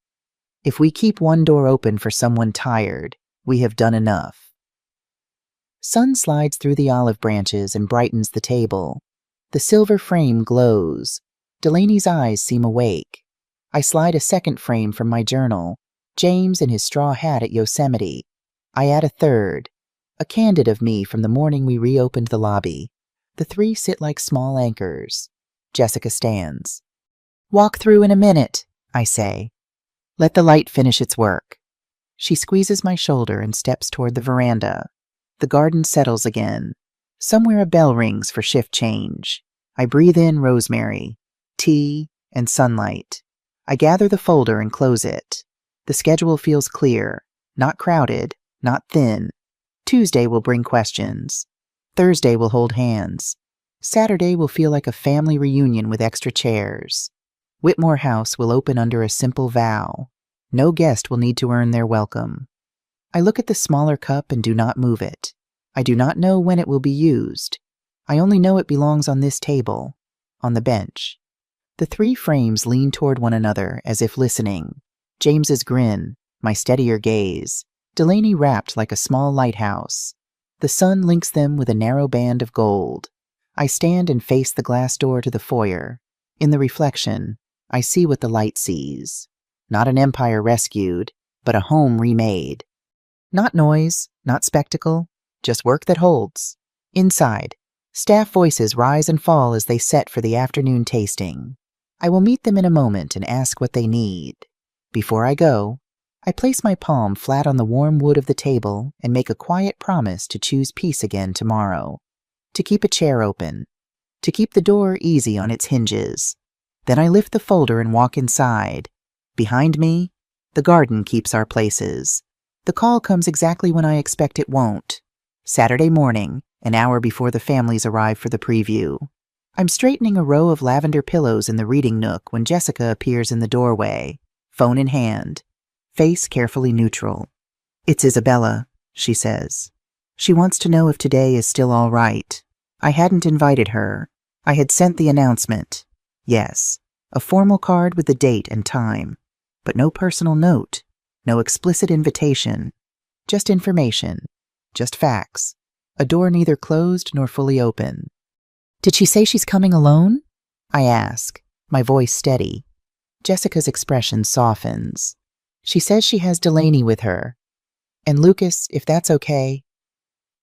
"If we keep one door open for someone tired, we have done enough." Sun slides through the olive branches and brightens the table. The silver frame glows. Delaney's eyes seem awake. I slide a second frame from my journal, James in his straw hat at Yosemite. I add a third, a candid of me from the morning we reopened the lobby. The three sit like small anchors. Jessica stands. Walk through in a minute, I say. Let the light finish its work. She squeezes my shoulder and steps toward the veranda. The garden settles again. Somewhere a bell rings for shift change. I breathe in rosemary, tea, and sunlight. I gather the folder and close it. The schedule feels clear, not crowded, not thin. Tuesday will bring questions. Thursday will hold hands. Saturday will feel like a family reunion with extra chairs. Whitmore House will open under a simple vow. No guest will need to earn their welcome. I look at the smaller cup and do not move it. I do not know when it will be used. I only know it belongs on this table, on the bench. The three frames lean toward one another as if listening. James's grin, my steadier gaze. Delaney wrapped like a small lighthouse. The sun links them with a narrow band of gold. I stand and face the glass door to the foyer. In the reflection, I see what the light sees. Not an empire rescued, but a home remade. Not noise, not spectacle, just work that holds. Inside, staff voices rise and fall as they set for the afternoon tasting. I will meet them in a moment and ask what they need. Before I go, I place my palm flat on the warm wood of the table and make a quiet promise to choose peace again tomorrow. To keep a chair open. To keep the door easy on its hinges. Then I lift the folder and walk inside. Behind me, the garden keeps our places. The call comes exactly when I expect it won't. Saturday morning, an hour before the families arrive for the preview. I'm straightening a row of lavender pillows in the reading nook when Jessica appears in the doorway, phone in hand, face carefully neutral. It's Isabella, she says. She wants to know if today is still all right. I hadn't invited her. I had sent the announcement. Yes, a formal card with the date and time, but no personal note, no explicit invitation, just information, just facts, a door neither closed nor fully open. Did she say she's coming alone? I ask, my voice steady. Jessica's expression softens. She says she has Delaney with her. And Lucas, if that's okay.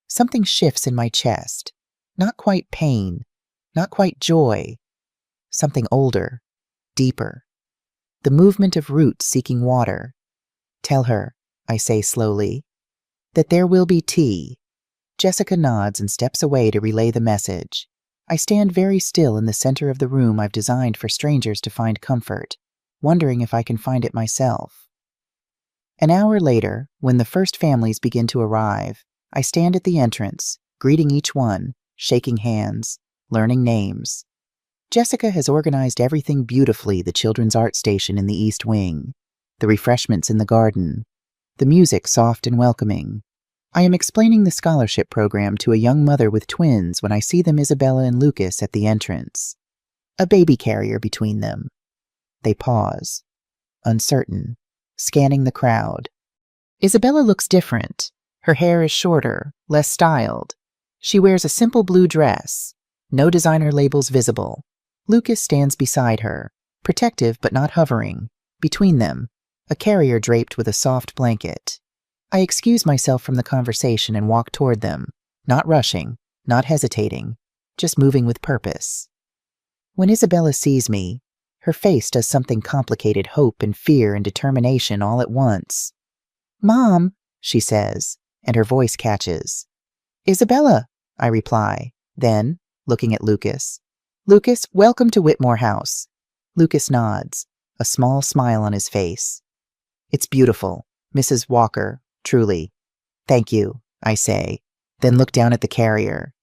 Something shifts in my chest. Not quite pain, not quite joy. Something older, deeper. The movement of roots seeking water. Tell her, I say slowly, that there will be tea. Jessica nods and steps away to relay the message. I stand very still in the center of the room I've designed for strangers to find comfort, wondering if I can find it myself. An hour later, when the first families begin to arrive, I stand at the entrance, greeting each one, shaking hands, learning names. Jessica has organized everything beautifully, the children's art station in the East Wing, the refreshments in the garden, the music soft and welcoming. I am explaining the scholarship program to a young mother with twins when I see them Isabella and Lucas at the entrance. A baby carrier between them. They pause, uncertain, scanning the crowd. Isabella looks different. Her hair is shorter, less styled. She wears a simple blue dress, no designer labels visible. Lucas stands beside her, protective but not hovering. Between them, a carrier draped with a soft blanket. I excuse myself from the conversation and walk toward them, not rushing, not hesitating, just moving with purpose. When Isabella sees me, her face does something complicated, hope and fear and determination all at once. "Mom," she says, and her voice catches. Isabella, I reply. Then, looking at Lucas, Lucas, welcome to Whitmore House. Lucas nods, a small smile on his face. It's beautiful, Mrs. Walker, truly. Thank you, I say, then look down at the carrier.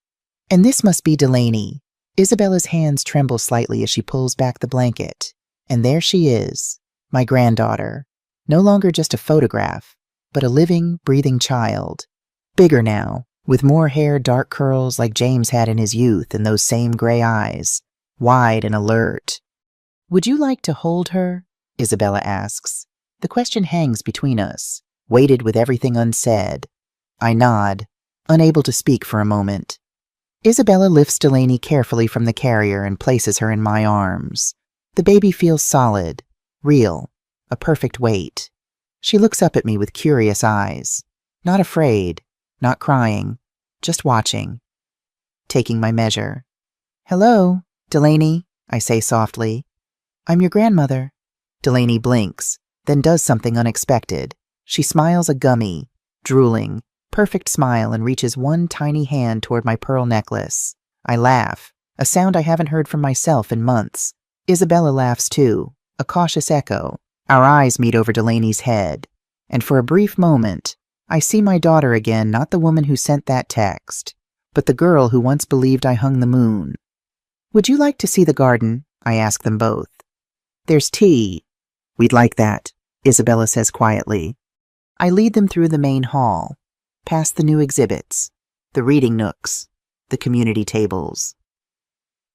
And this must be Delaney. Isabella's hands tremble slightly as she pulls back the blanket. And there she is, my granddaughter. No longer just a photograph, but a living, breathing child. Bigger now, with more hair, dark curls like James had in his youth, and those same gray eyes, wide and alert. Would you like to hold her? Isabella asks. The question hangs between us, weighted with everything unsaid. I nod, unable to speak for a moment. Isabella lifts Delaney carefully from the carrier and places her in my arms. The baby feels solid, real, a perfect weight. She looks up at me with curious eyes, not afraid, not crying, just watching, taking my measure. Hello, Delaney, I say softly. I'm your grandmother. Delaney blinks, then does something unexpected. She smiles a gummy, drooling, perfect smile and reaches one tiny hand toward my pearl necklace. I laugh, a sound I haven't heard from myself in months. Isabella laughs too, a cautious echo. Our eyes meet over Delaney's head, and for a brief moment, I see my daughter again, not the woman who sent that text, but the girl who once believed I hung the moon. Would you like to see the garden? I ask them both. There's tea. We'd like that, Isabella says quietly. I lead them through the main hall, past the new exhibits, the reading nooks, the community tables.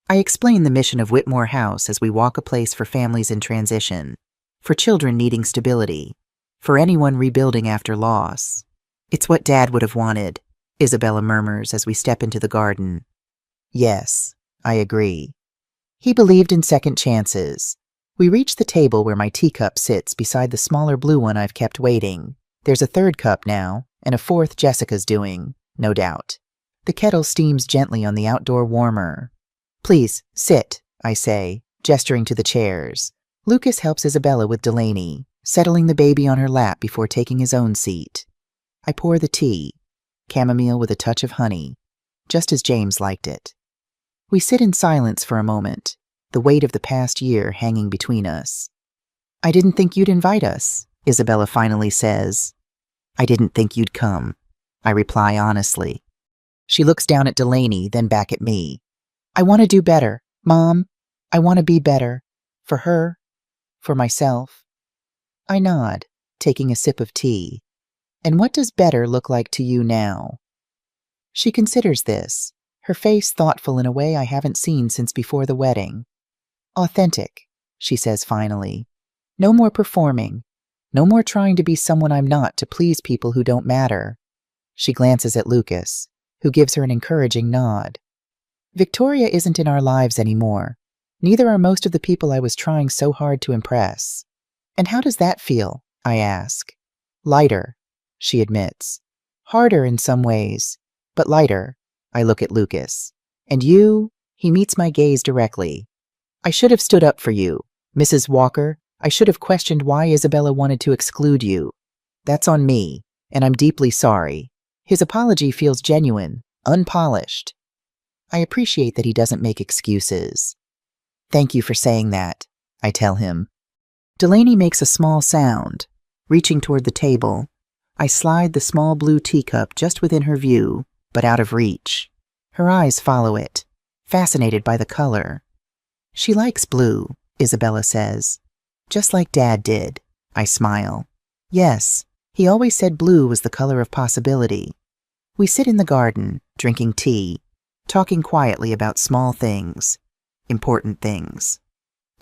I explain the mission of Whitmore House as we walk a place for families in transition, for children needing stability, for anyone rebuilding after loss. It's what Dad would have wanted, Isabella murmurs as we step into the garden. Yes, I agree. He believed in second chances. We reach the table where my teacup sits beside the smaller blue one I've kept waiting. There's a third cup now, and a fourth Jessica's doing, no doubt. The kettle steams gently on the outdoor warmer. Please, sit, I say, gesturing to the chairs. Lucas helps Isabella with Delaney, settling the baby on her lap before taking his own seat. I pour the tea, chamomile with a touch of honey, just as James liked it. We sit in silence for a moment, the weight of the past year hanging between us. I didn't think you'd invite us, Isabella finally says. I didn't think you'd come, I reply honestly. She looks down at Delaney, then back at me. I want to do better, Mom. I want to be better. For her. For myself. I nod, taking a sip of tea. And what does better look like to you now? She considers this, her face thoughtful in a way I haven't seen since before the wedding. Authentic, she says finally. No more performing. No more trying to be someone I'm not to please people who don't matter. She glances at Lucas, who gives her an encouraging nod. Victoria isn't in our lives anymore. Neither are most of the people I was trying so hard to impress. And how does that feel? I ask. Lighter, she admits. Harder in some ways, but lighter. I look at Lucas. And you? He meets my gaze directly. I should have stood up for you, Mrs. Walker. I should have questioned why Isabella wanted to exclude you. That's on me, and I'm deeply sorry. His apology feels genuine, unpolished. I appreciate that he doesn't make excuses. Thank you for saying that, I tell him. Delaney makes a small sound. Reaching toward the table, I slide the small blue teacup just within her view, but out of reach. Her eyes follow it, fascinated by the color. She likes blue, Isabella says. Just like Dad did, I smile. Yes, he always said blue was the color of possibility. We sit in the garden, drinking tea, talking quietly about small things, important things.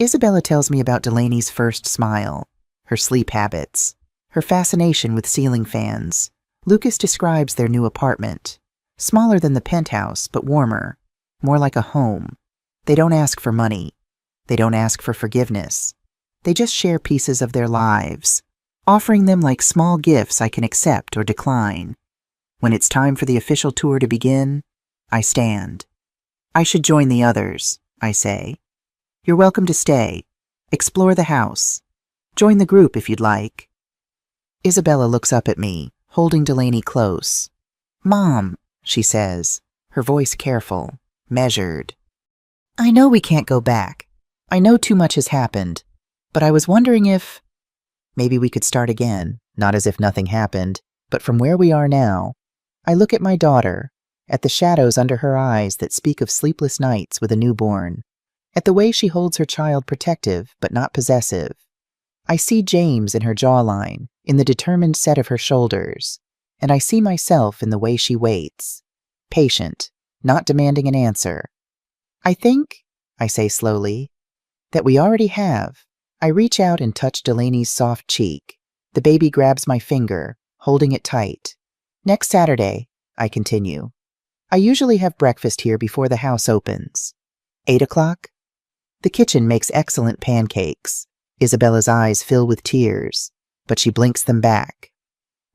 Isabella tells me about Delaney's first smile, her sleep habits, her fascination with ceiling fans. Lucas describes their new apartment. Smaller than the penthouse, but warmer, more like a home. They don't ask for money. They don't ask for forgiveness. They just share pieces of their lives, offering them like small gifts I can accept or decline. When it's time for the official tour to begin, I stand. I should join the others, I say. You're welcome to stay. Explore the house. Join the group if you'd like. Isabella looks up at me, holding Delaney close. "Mom," she says, her voice careful, measured. "I know we can't go back. I know too much has happened. But I was wondering if maybe we could start again, not as if nothing happened, but from where we are now." I look at my daughter, at the shadows under her eyes that speak of sleepless nights with a newborn, at the way she holds her child protective but not possessive. I see James in her jawline, in the determined set of her shoulders, and I see myself in the way she waits, patient, not demanding an answer. "I think," I say slowly, "that we already have." I reach out and touch Delaney's soft cheek. The baby grabs my finger, holding it tight. "Next Saturday," I continue. "I usually have breakfast here before the house opens. 8 o'clock? The kitchen makes excellent pancakes." Isabella's eyes fill with tears, but she blinks them back.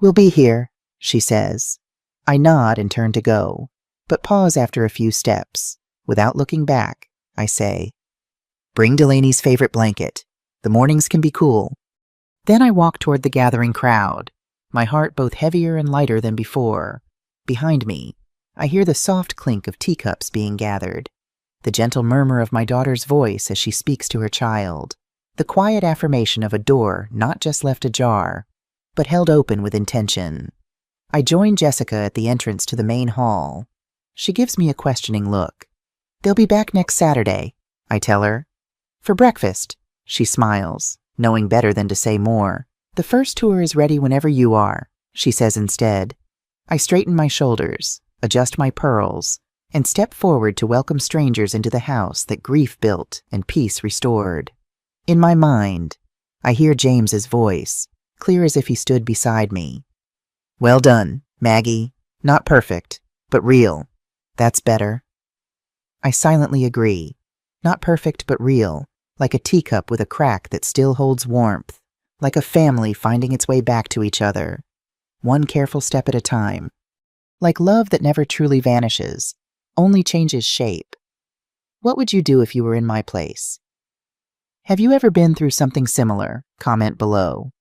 "We'll be here," she says. I nod and turn to go, but pause after a few steps. Without looking back, I say, "Bring Delaney's favorite blanket. The mornings can be cool." Then I walk toward the gathering crowd, my heart both heavier and lighter than before. Behind me, I hear the soft clink of teacups being gathered, the gentle murmur of my daughter's voice as she speaks to her child, the quiet affirmation of a door not just left ajar, but held open with intention. I join Jessica at the entrance to the main hall. She gives me a questioning look. "They'll be back next Saturday," I tell her. "For breakfast." She smiles, knowing better than to say more. "The first tour is ready whenever you are," she says instead. I straighten my shoulders, adjust my pearls, and step forward to welcome strangers into the house that grief built and peace restored. In my mind, I hear James's voice, clear as if he stood beside me. "Well done, Maggie. Not perfect, but real. That's better." I silently agree. Not perfect, but real, like a teacup with a crack that still holds warmth, like a family finding its way back to each other, one careful step at a time, like love that never truly vanishes, only changes shape. What would you do if you were in my place? Have you ever been through something similar? Comment below.